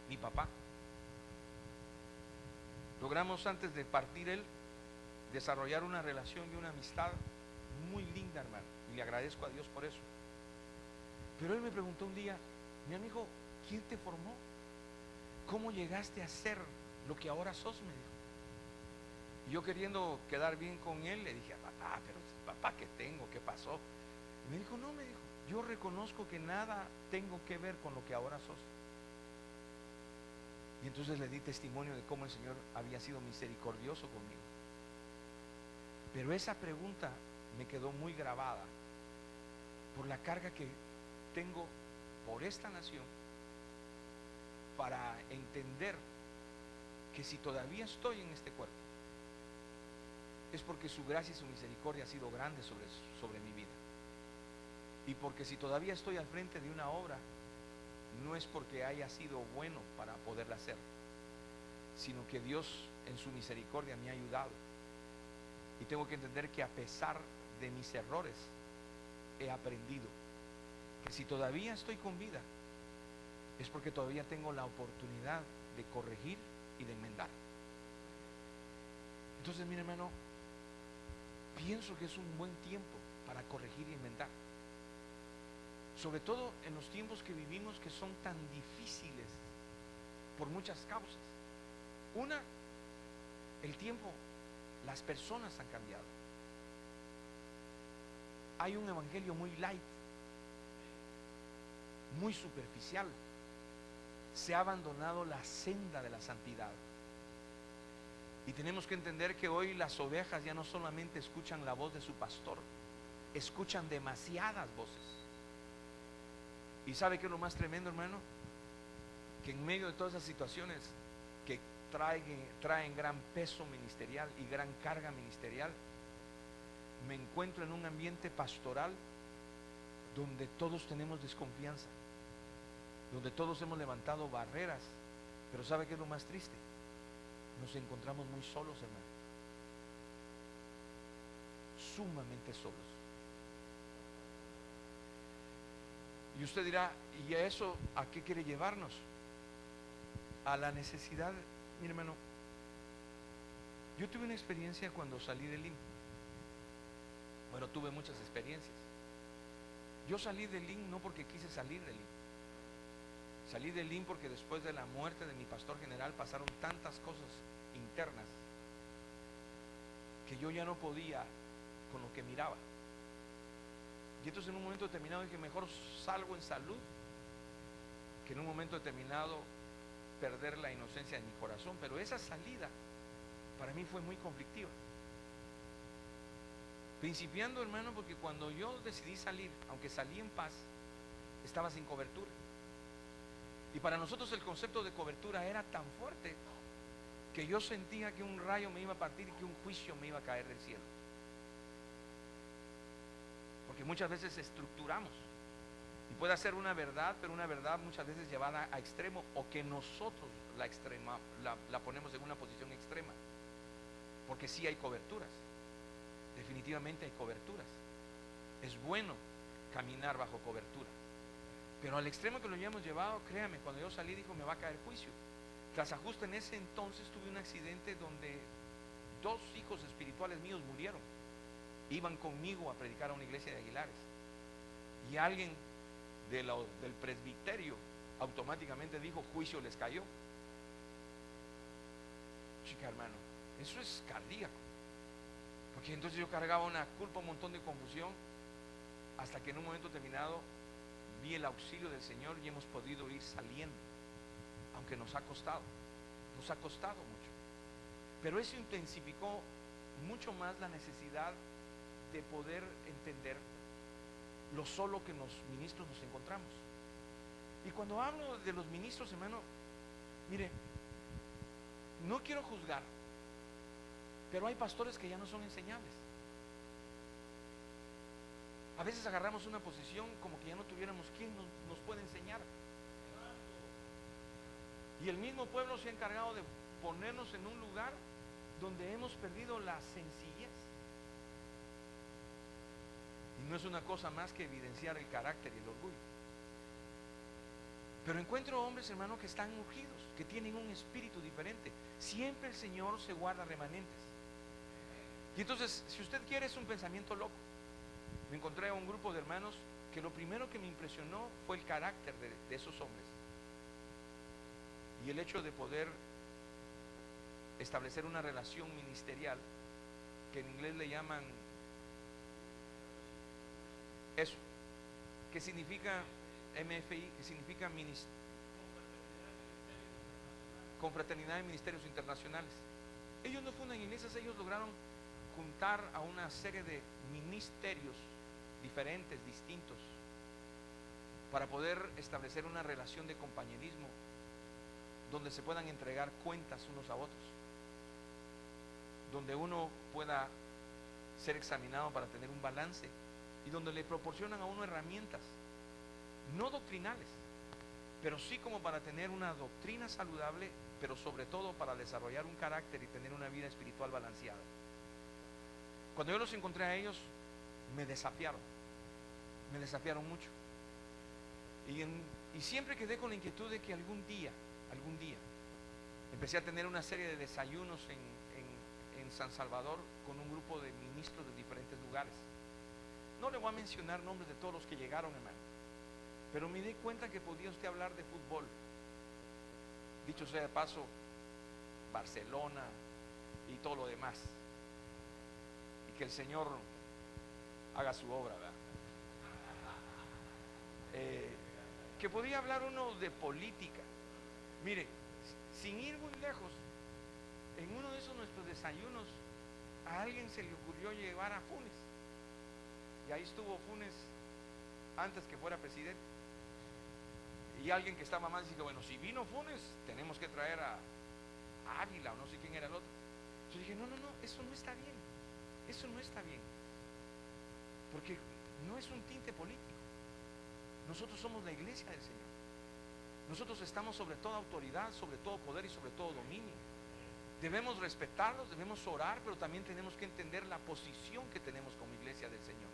S1: Mi papá. Logramos antes de partir él desarrollar una relación y una amistad muy linda, hermano, y le agradezco a Dios por eso. Pero él me preguntó un día, mi amigo, ¿quién te formó? ¿Cómo llegaste a ser lo que ahora sos? Me dijo. Y yo, queriendo quedar bien con él, le dije, papá, pero papá, ¿qué tengo? ¿Qué pasó? Y me dijo, no, me dijo, yo reconozco que nada tengo que ver con lo que ahora sos. Y entonces le di testimonio de cómo el Señor había sido misericordioso conmigo. Pero esa pregunta me quedó muy grabada por la carga que tengo por esta nación para entender que si todavía estoy en este cuerpo, es porque su gracia y su misericordia ha sido grande sobre mi vida. Y porque si todavía estoy al frente de una obra, no es porque haya sido bueno para poderla hacer, sino que Dios en su misericordia me ha ayudado. Y tengo que entender que a pesar de mis errores, he aprendido que si todavía estoy con vida, es porque todavía tengo la oportunidad de corregir y de enmendar. Entonces, mi hermano, pienso que es un buen tiempo para corregir y enmendar. Sobre todo en los tiempos que vivimos, que son tan difíciles por muchas causas. Una, el tiempo, las personas han cambiado. Hay un evangelio muy light, muy superficial. Se ha abandonado la senda de la santidad. Y tenemos que entender que hoy las ovejas ya no solamente escuchan la voz de su pastor, escuchan demasiadas voces. ¿Y sabe qué es lo más tremendo, hermano? Que en medio de todas esas situaciones que traen gran peso ministerial y gran carga ministerial, me encuentro en un ambiente pastoral donde todos tenemos desconfianza, donde todos hemos levantado barreras. Pero ¿sabe qué es lo más triste? Nos encontramos muy solos, hermano, sumamente solos. Y usted dirá, ¿y a eso a qué quiere llevarnos? A la necesidad. Mi hermano, yo tuve una experiencia cuando salí del IN. Bueno, tuve muchas experiencias. Yo salí del IN no porque quise salir del IN. Salí del IN porque después de la muerte de mi pastor general pasaron tantas cosas internas que yo ya no podía con lo que miraba. Y entonces en un momento determinado dije, mejor salgo en salud que en un momento determinado perder la inocencia de mi corazón. Pero esa salida para mí fue muy conflictiva. Principiando, hermano, porque cuando yo decidí salir, aunque salí en paz, estaba sin cobertura. Y para nosotros el concepto de cobertura era tan fuerte que yo sentía que un rayo me iba a partir y que un juicio me iba a caer del cielo. Porque muchas veces estructuramos, y puede ser una verdad, pero una verdad muchas veces llevada a extremo, o que nosotros la ponemos en una posición extrema. Porque sí hay coberturas, definitivamente hay coberturas. Es bueno caminar bajo cobertura, pero al extremo que lo hayamos llevado, créame, cuando yo salí dijo, me va a caer juicio. Tras ajuste, en ese entonces tuve un accidente donde 2 hijos espirituales míos murieron. Iban conmigo a predicar a una iglesia de Aguilares, y alguien del presbiterio automáticamente dijo, juicio les cayó. Chica, hermano, eso es cardíaco. Porque entonces yo cargaba una culpa, un montón de confusión, hasta que en un momento determinado vi el auxilio del Señor y hemos podido ir saliendo, aunque nos ha costado mucho. Pero eso intensificó mucho más la necesidad de poder entender lo solo que los ministros nos encontramos. Y cuando hablo de los ministros, hermano, mire, no quiero juzgar, pero hay pastores que ya no son enseñables. A veces agarramos una posición como que ya no tuviéramos quien nos puede enseñar. Y el mismo pueblo se ha encargado de ponernos en un lugar donde hemos perdido la sencillez. Y no es una cosa más que evidenciar el carácter y el orgullo. Pero encuentro hombres, hermanos, que están ungidos, que tienen un espíritu diferente. Siempre el Señor se guarda remanentes. Y entonces, si usted quiere, es un pensamiento loco. Me encontré a un grupo de hermanos que lo primero que me impresionó fue el carácter de esos hombres. Y el hecho de poder establecer una relación ministerial, que en inglés le llaman eso, que significa MFI, que significa Confraternidad de Ministerios Internacionales. Ellos no fundan iglesias, ellos lograron juntar a una serie de ministerios diferentes, distintos, para poder establecer una relación de compañerismo donde se puedan entregar cuentas unos a otros, donde uno pueda ser examinado para tener un balance y donde le proporcionan a uno herramientas, no doctrinales, pero sí como para tener una doctrina saludable, pero sobre todo para desarrollar un carácter y tener una vida espiritual balanceada. Cuando yo los encontré a ellos, me desafiaron mucho. Y siempre quedé con la inquietud de que algún día, empecé a tener una serie de desayunos en San Salvador con un grupo de ministros de diferentes lugares. No le voy a mencionar nombres de todos los que llegaron, hermano, pero me di cuenta que podía usted hablar de fútbol. Dicho sea de paso, Barcelona y todo lo demás. Y que el Señor haga su obra, ¿verdad? Que podía hablar uno de política. Mire, sin ir muy lejos, en uno de esos nuestros desayunos, a alguien se le ocurrió llevar a Funes. Y ahí estuvo Funes antes que fuera presidente. Y alguien que estaba más dijo, bueno, si vino Funes, tenemos que traer a Águila o no sé quién era el otro. Yo dije, no, eso no está bien. Eso no está bien. Porque no es un tinte político. Nosotros somos la iglesia del Señor. Nosotros estamos sobre toda autoridad, sobre todo poder y sobre todo dominio. Debemos respetarlos, debemos orar, pero también tenemos que entender la posición que tenemos como iglesia del Señor.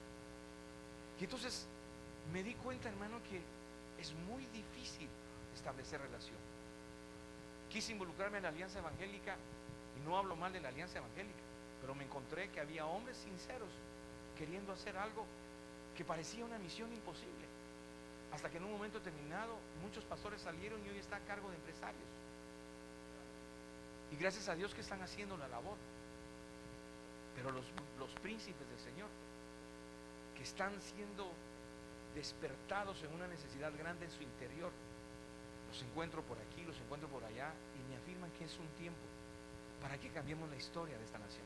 S1: Y entonces me di cuenta, hermano, que es muy difícil establecer relación. Quise involucrarme en la alianza evangélica y no hablo mal de la alianza evangélica, pero me encontré que había hombres sinceros queriendo hacer algo que parecía una misión imposible. Hasta que en un momento determinado muchos pastores salieron y hoy está a cargo de empresarios. Y gracias a Dios que están haciendo la labor. Pero los príncipes del Señor, que están siendo despertados en una necesidad grande en su interior, los encuentro por aquí, los encuentro por allá, y me afirman que es un tiempo para que cambiemos la historia de esta nación.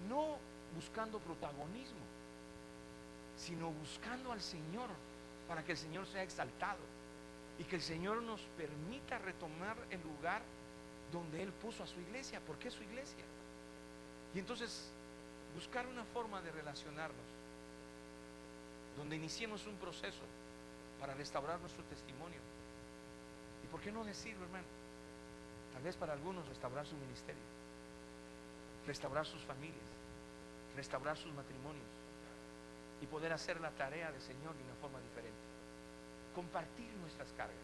S1: No buscando protagonismo, sino buscando al Señor para que el Señor sea exaltado y que el Señor nos permita retomar el lugar donde Él puso a su iglesia, porque es su iglesia. Y entonces buscar una forma de relacionarnos donde iniciemos un proceso para restaurar nuestro testimonio. ¿Y por qué no decirlo, hermano? Tal vez para algunos restaurar su ministerio, restaurar sus familias, restaurar sus matrimonios y poder hacer la tarea del Señor de una forma diferente. Compartir nuestras cargas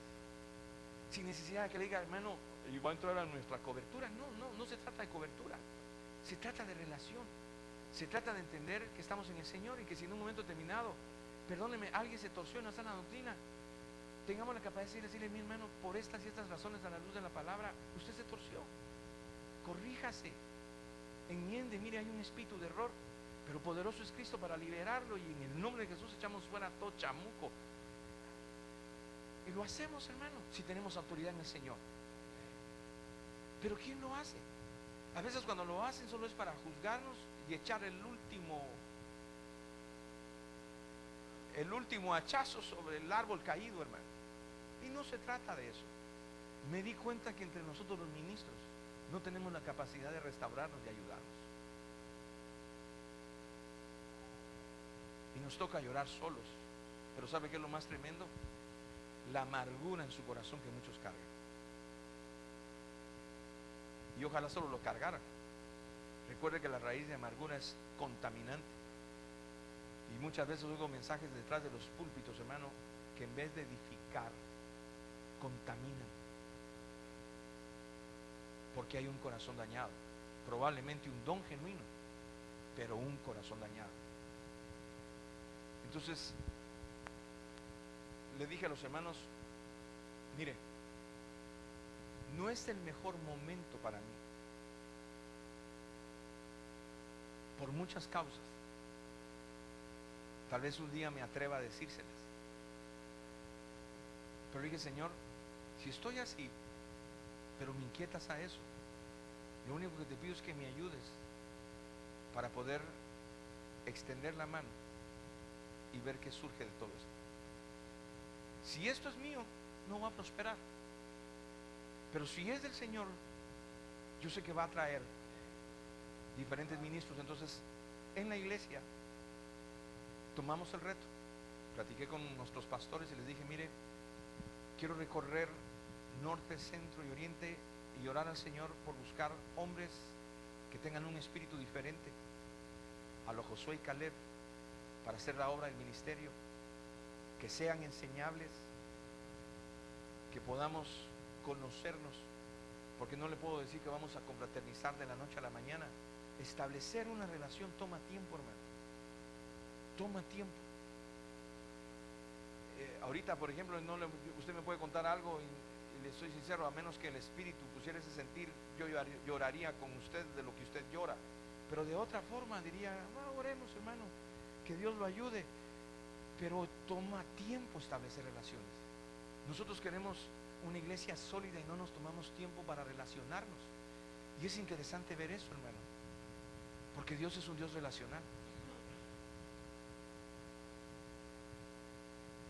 S1: sin necesidad de que le diga, hermano, y va a entrar a nuestra cobertura. No se trata de cobertura, se trata de relación, se trata de entender que estamos en el Señor y que si en un momento determinado, perdóneme, alguien se torció en la sana doctrina, tengamos la capacidad de decirle, mi hermano, por estas y estas razones, a la luz de la palabra, usted se torció, corríjase, enmiende. Mire, hay un espíritu de error, pero poderoso es Cristo para liberarlo, y en el nombre de Jesús echamos fuera todo chamuco. Y lo hacemos, hermano, si tenemos autoridad en el Señor. Pero ¿quién lo hace? A veces cuando lo hacen solo es para juzgarnos y echar el último hachazo sobre el árbol caído, hermano. Y no se trata de eso. Me di cuenta que entre nosotros los ministros no tenemos la capacidad de restaurarnos y ayudarnos. Y nos toca llorar solos. Pero ¿sabe qué es lo más tremendo? La amargura en su corazón que muchos cargan. Y ojalá solo lo cargaran. Recuerde que la raíz de amargura es contaminante. Y muchas veces oigo mensajes detrás de los púlpitos, hermano, que en vez de edificar, contaminan. Porque hay un corazón dañado. Probablemente un don genuino, pero un corazón dañado. Entonces, le dije a los hermanos, mire, no es el mejor momento para mí, por muchas causas. Tal vez un día me atreva a decírselas. Pero dije, Señor, si estoy así, pero me inquietas a eso, lo único que te pido es que me ayudes para poder extender la mano y ver qué surge de todo esto. Si esto es mío, no va a prosperar. Pero si es del Señor, yo sé que va a traer diferentes ministros. Entonces, en la iglesia tomamos el reto. Platiqué con nuestros pastores y les dije, mire, quiero recorrer norte, centro y oriente y orar al Señor por buscar hombres que tengan un espíritu diferente a lo Josué y Caleb para hacer la obra del ministerio, que sean enseñables, que podamos conocernos, porque no le puedo decir que vamos a confraternizar de la noche a la mañana. Establecer una relación toma tiempo, hermano, toma tiempo. Ahorita, por ejemplo, usted me puede contar algo y le soy sincero, a menos que el Espíritu pusiera ese sentir, yo lloraría con usted de lo que usted llora, pero de otra forma diría, oremos, hermano, que Dios lo ayude. Pero toma tiempo establecer relaciones. Nosotros queremos una iglesia sólida y no nos tomamos tiempo para relacionarnos. Y es interesante ver eso, hermano, porque Dios es un Dios relacional.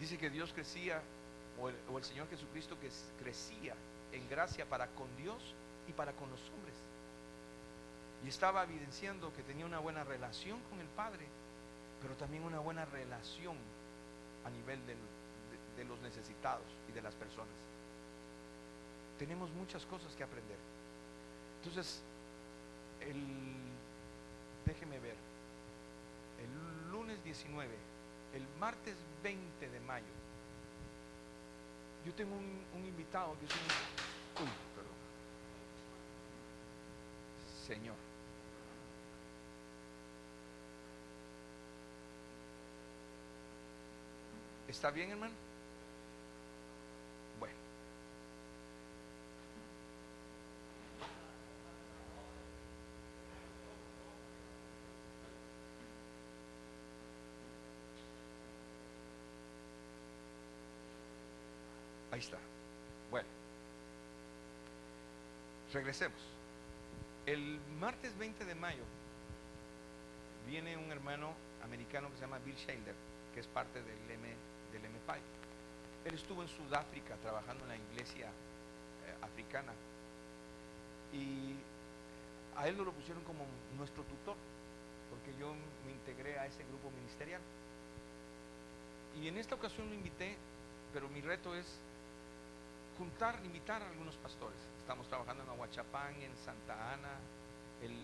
S1: Dice que Dios crecía, o el Señor Jesucristo que crecía en gracia para con Dios y para con los hombres. Y estaba evidenciando que tenía una buena relación con el Padre, pero también una buena relación a nivel de los necesitados y de las personas. Tenemos muchas cosas que aprender. Entonces, déjeme ver, el lunes 19, el martes 20 de mayo, yo tengo un invitado que es perdón, Señor. ¿Está bien, hermano? Bueno. Ahí está. Bueno. Regresemos. El martes 20 de mayo viene un hermano americano que se llama Bill Shaler, que es parte del MPI. Él estuvo en Sudáfrica trabajando en la iglesia africana, y a él lo pusieron como nuestro tutor, porque yo me integré a ese grupo ministerial. Y en esta ocasión lo invité, pero mi reto es invitar a algunos pastores. Estamos trabajando en Ahuachapán, en Santa Ana. El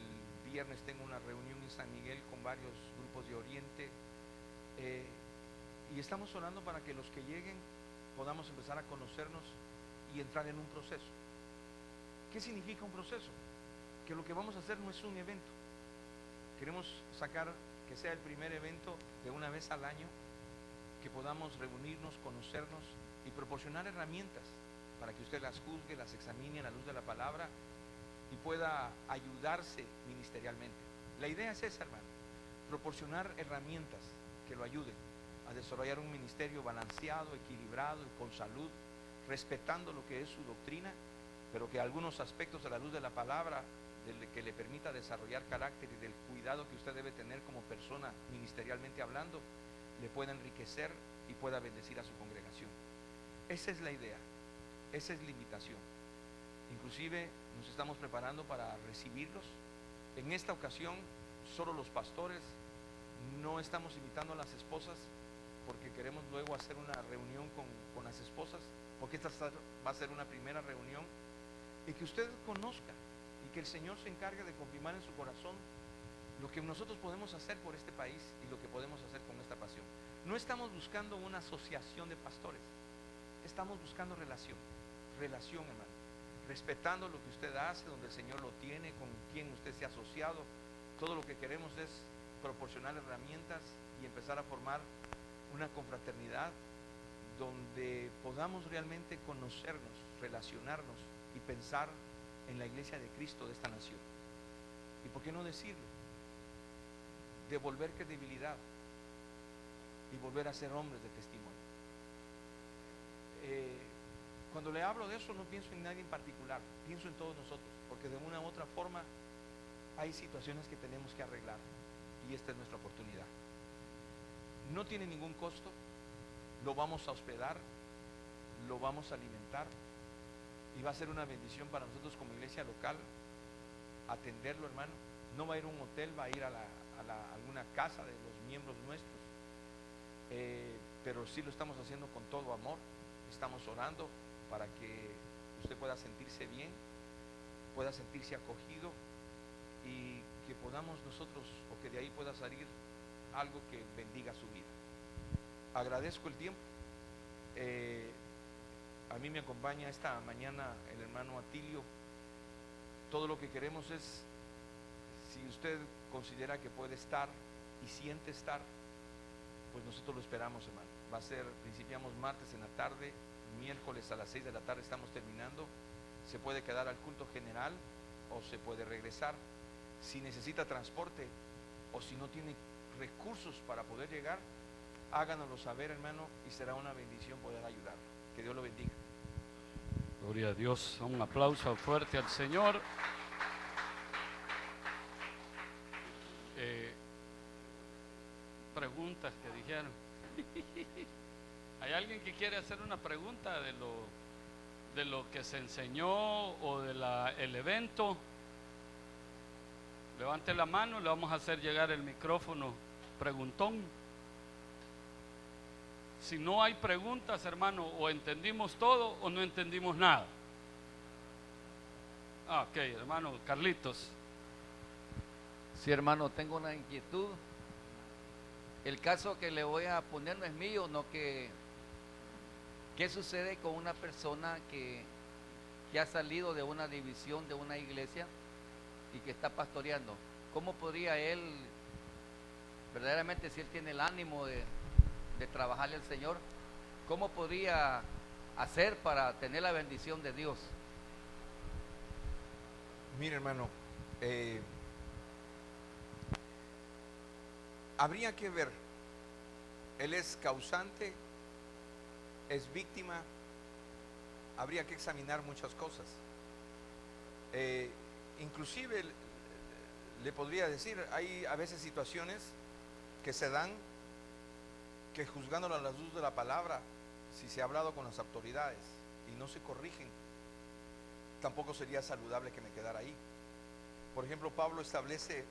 S1: viernes tengo una reunión en San Miguel con varios grupos de Oriente. Y estamos orando para que los que lleguen podamos empezar a conocernos y entrar en un proceso. ¿Qué significa un proceso? Que lo que vamos a hacer no es un evento. Queremos sacar que sea el primer evento de una vez al año, que podamos reunirnos, conocernos y proporcionar herramientas para que usted las juzgue, las examine a la luz de la palabra y pueda ayudarse ministerialmente. La idea es esa, hermano, proporcionar herramientas que lo ayuden a desarrollar un ministerio balanceado, equilibrado y con salud, respetando lo que es su doctrina, pero que algunos aspectos de la luz de la palabra que le permita desarrollar carácter y del cuidado que usted debe tener como persona ministerialmente hablando, le pueda enriquecer y pueda bendecir a su congregación. Esa es la idea, esa es la invitación. Inclusive nos estamos preparando para recibirlos. En esta ocasión solo los pastores, no estamos invitando a las esposas, porque queremos luego hacer una reunión con las esposas, porque esta va a ser una primera reunión, y que usted conozca y que el Señor se encargue de confirmar en su corazón lo que nosotros podemos hacer por este país y lo que podemos hacer con esta pasión. No estamos buscando una asociación de pastores, estamos buscando relación, hermano, respetando lo que usted hace, donde el Señor lo tiene, con quien usted se ha asociado. Todo lo que queremos es proporcionar herramientas y empezar a formar una confraternidad donde podamos realmente conocernos, relacionarnos y pensar en la iglesia de Cristo de esta nación. Y por qué no decirlo, devolver credibilidad y volver a ser hombres de testimonio. Cuando le hablo de eso, no pienso en nadie en particular, pienso en todos nosotros, porque de una u otra forma hay situaciones que tenemos que arreglar, y esta es nuestra oportunidad. No tiene ningún costo, lo vamos a hospedar, lo vamos a alimentar, Y va a ser una bendición para nosotros como iglesia local atenderlo, hermano. No va a ir a un hotel, va a ir a alguna casa de los miembros nuestros. Pero sí lo estamos haciendo con todo amor. Estamos orando para que usted pueda sentirse bien, pueda sentirse acogido y que podamos nosotros, o que de ahí pueda salir algo que bendiga su vida. Agradezco el tiempo. A mí me acompaña esta mañana el hermano Atilio. Todo lo que queremos es, si usted considera que puede estar y siente estar, pues nosotros lo esperamos, hermano. Va a ser, principiamos martes en la tarde, miércoles a las 6 de la tarde estamos terminando. Se puede quedar al culto general o se puede regresar. Si necesita transporte o si no tiene recursos para poder llegar, háganoslo saber, hermano, y será una bendición poder ayudar. Que Dios lo bendiga.
S2: Gloria a Dios. Un aplauso fuerte al Señor. Preguntas que dijeron. ¿Hay alguien que quiere hacer una pregunta de lo que se enseñó o el evento? Levante la mano, le vamos a hacer llegar el micrófono. Preguntón. Si no hay preguntas, hermano, o entendimos todo o no entendimos nada. Ok, hermano Carlitos.
S3: Sí, hermano, tengo una inquietud. El caso que le voy a poner no es mío, no que... ¿Qué sucede con una persona que ha salido de una división de una iglesia y que está pastoreando? ¿Cómo podría él, verdaderamente, si él tiene el ánimo de trabajarle al Señor, cómo podría hacer para tener la bendición de Dios?
S1: Mire, hermano, habría que ver, él es causante, es víctima, habría que examinar muchas cosas. Inclusive le podría decir, hay a veces situaciones que se dan que, juzgándolo a la luz de la palabra, si se ha hablado con las autoridades y no se corrigen, tampoco sería saludable que me quedara ahí. Por ejemplo, Pablo establece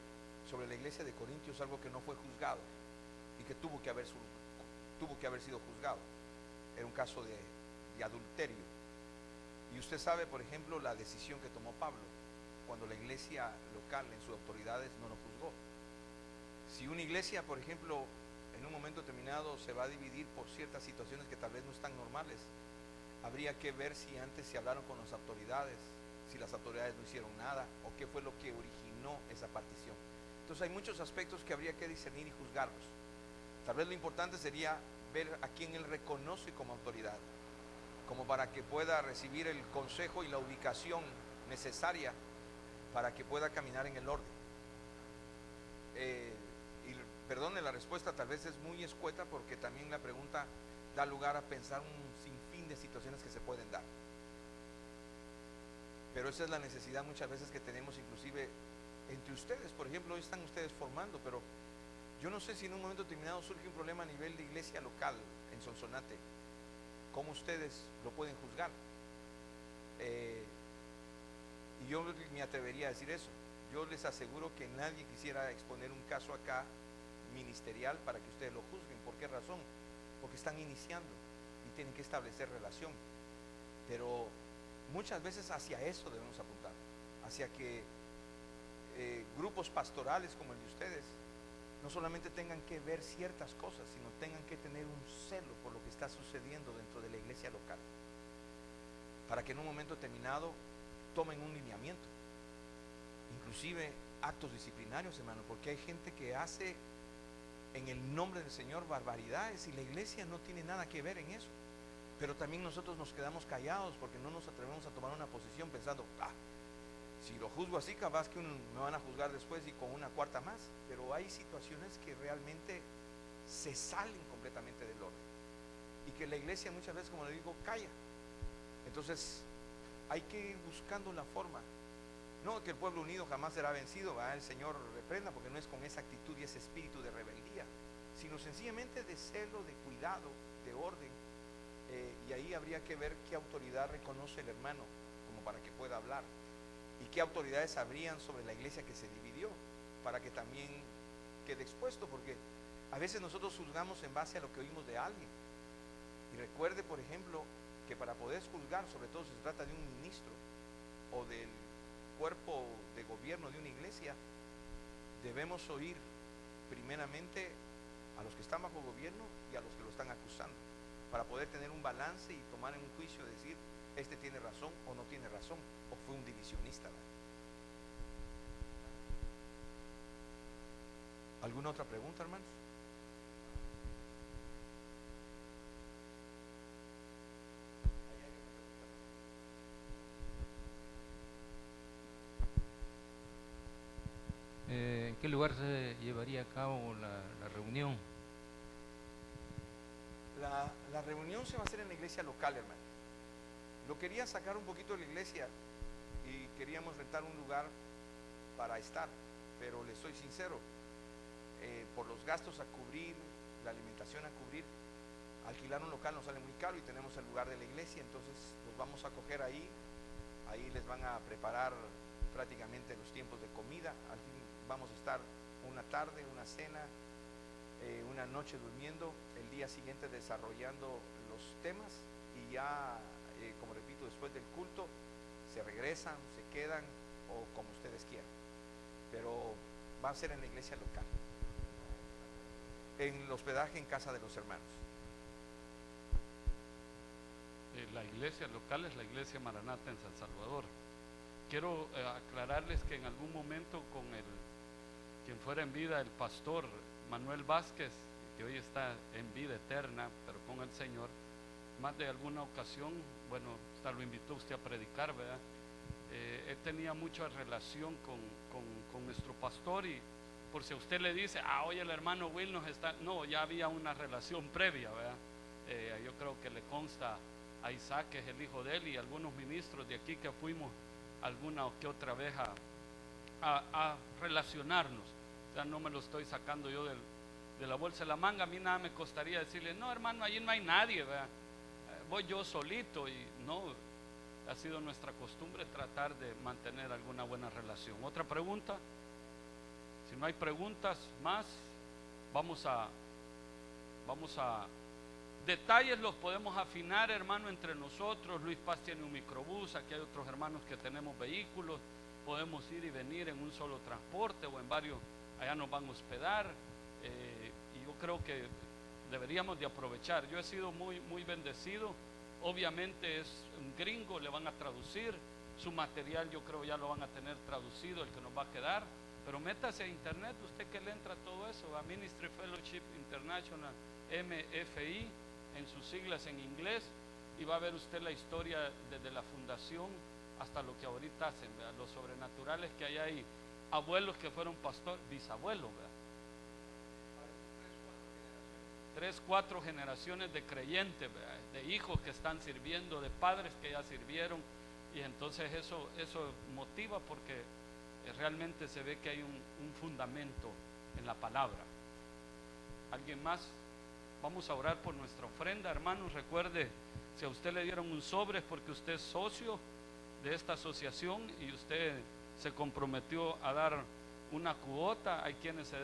S1: sobre la iglesia de Corintios algo que no fue juzgado y que tuvo que haber sido juzgado. Era un caso de adulterio. Y usted sabe, por ejemplo, la decisión que tomó Pablo cuando la iglesia local en sus autoridades no lo juzgó. Si una iglesia, por ejemplo, en un momento determinado se va a dividir por ciertas situaciones que tal vez no están normales, habría que ver si antes se hablaron con las autoridades, si las autoridades no hicieron nada o qué fue lo que originó esa partición. Entonces hay muchos aspectos que habría que discernir y juzgarlos. Tal vez lo importante sería ver a quién él reconoce como autoridad, como para que pueda recibir el consejo y la ubicación necesaria para que pueda caminar en el orden. Y perdone, la respuesta tal vez es muy escueta, porque también la pregunta da lugar a pensar un sinfín de situaciones que se pueden dar. Pero esa es la necesidad muchas veces que tenemos, inclusive entre ustedes. Por ejemplo, hoy están ustedes formando, pero yo no sé si en un momento determinado surge un problema a nivel de iglesia local en Sonsonate, ¿cómo ustedes lo pueden juzgar? Y yo me atrevería a decir eso. Yo les aseguro que nadie quisiera exponer un caso acá ministerial para que ustedes lo juzguen. ¿Por qué razón? Porque están iniciando y tienen que establecer relación. Pero muchas veces hacia eso debemos apuntar, hacia que grupos pastorales como el de ustedes no solamente tengan que ver ciertas cosas, sino tengan que tener un celo por lo que está sucediendo dentro de la iglesia local, para que en un momento determinado tomen un lineamiento, inclusive actos disciplinarios, hermano, porque hay gente que hace en el nombre del Señor barbaridades y la iglesia no tiene nada que ver en eso. Pero también nosotros nos quedamos callados porque no nos atrevemos a tomar una posición pensando, si lo juzgo así, capaz que me van a juzgar después y con una cuarta más. Pero hay situaciones que realmente se salen completamente del orden y que la iglesia muchas veces, como le digo, calla. Entonces hay que ir buscando la forma. No que el pueblo unido jamás será vencido, el Señor reprenda, porque no es con esa actitud y ese espíritu de rebeldía, sino sencillamente de celo, de cuidado, de orden. Y ahí habría que ver qué autoridad reconoce el hermano para que pueda hablar? ¿Y qué autoridades habrían sobre la iglesia que se dividió para que también quede expuesto? Porque a veces nosotros juzgamos en base a lo que oímos de alguien. Y recuerde, por ejemplo, que para poder juzgar, sobre todo si se trata de un ministro o del cuerpo de gobierno de una iglesia, debemos oír primeramente a los que están bajo gobierno y a los que lo están acusando, para poder tener un balance y tomar en un juicio, decir, este tiene razón o no tiene razón, o fue un divisionista, ¿verdad? ¿Alguna otra pregunta, hermanos?
S4: ¿En qué lugar se llevaría a cabo la reunión?
S1: La reunión se va a hacer en la iglesia local, hermano. Lo quería sacar un poquito de la iglesia y queríamos rentar un lugar para estar, pero les soy sincero, por los gastos a cubrir, la alimentación a cubrir, alquilar un local nos sale muy caro y tenemos el lugar de la iglesia, entonces los vamos a coger ahí les van a preparar prácticamente los tiempos de comida, al fin vamos a estar una tarde, una cena, una noche durmiendo, el día siguiente desarrollando los temas y ya, como repito, después del culto se regresan, se quedan o como ustedes quieran, pero va a ser en la iglesia local, en el hospedaje en casa de los hermanos.
S2: La iglesia local es la iglesia Maranata en San Salvador. Quiero aclararles que en algún momento con quien fuera en vida, el pastor Manuel Vázquez, que hoy está en vida eterna, pero con el Señor, más de alguna ocasión, bueno, hasta lo invitó usted a predicar, ¿verdad? Él tenía mucha relación con nuestro pastor, y por si a usted le dice, oye, el hermano Will nos está... No, ya había una relación previa, ¿verdad? Yo creo que le consta a Isaac, que es el hijo de él, y algunos ministros de aquí que fuimos alguna o que otra vez a relacionarnos. O sea, no me lo estoy sacando yo de la bolsa de la manga. A mí nada me costaría decirle, no, hermano, allí no hay nadie, ¿verdad? Voy yo solito, y no, ha sido nuestra costumbre tratar de mantener alguna buena relación. ¿Otra pregunta? Si no hay preguntas más, vamos a detalles los podemos afinar, hermano, entre nosotros. Luis Paz tiene un microbús, aquí hay otros hermanos que tenemos vehículos, podemos ir y venir en un solo transporte o en varios, allá nos van a hospedar, y yo creo que deberíamos de aprovechar. Yo he sido muy, muy bendecido. Obviamente es un gringo, le van a traducir su material, yo creo ya lo van a tener traducido, el que nos va a quedar, pero métase a internet, usted que le entra todo eso, a Ministry Fellowship International, MFI, en sus siglas en inglés, y va a ver usted la historia desde la fundación hasta lo que ahorita hacen, ¿verdad? Los sobrenaturales que hay ahí, abuelos que fueron pastores, bisabuelos, ¿verdad? 3, 4 generaciones de creyentes, ¿verdad? De hijos que están sirviendo, de padres que ya sirvieron, y entonces eso motiva, porque realmente se ve que hay un fundamento en la palabra. ¿Alguien más? Vamos a orar por nuestra ofrenda, hermanos. Recuerde, si a usted le dieron un sobre es porque usted es socio de esta asociación y usted se comprometió a dar una cuota. Hay quienes se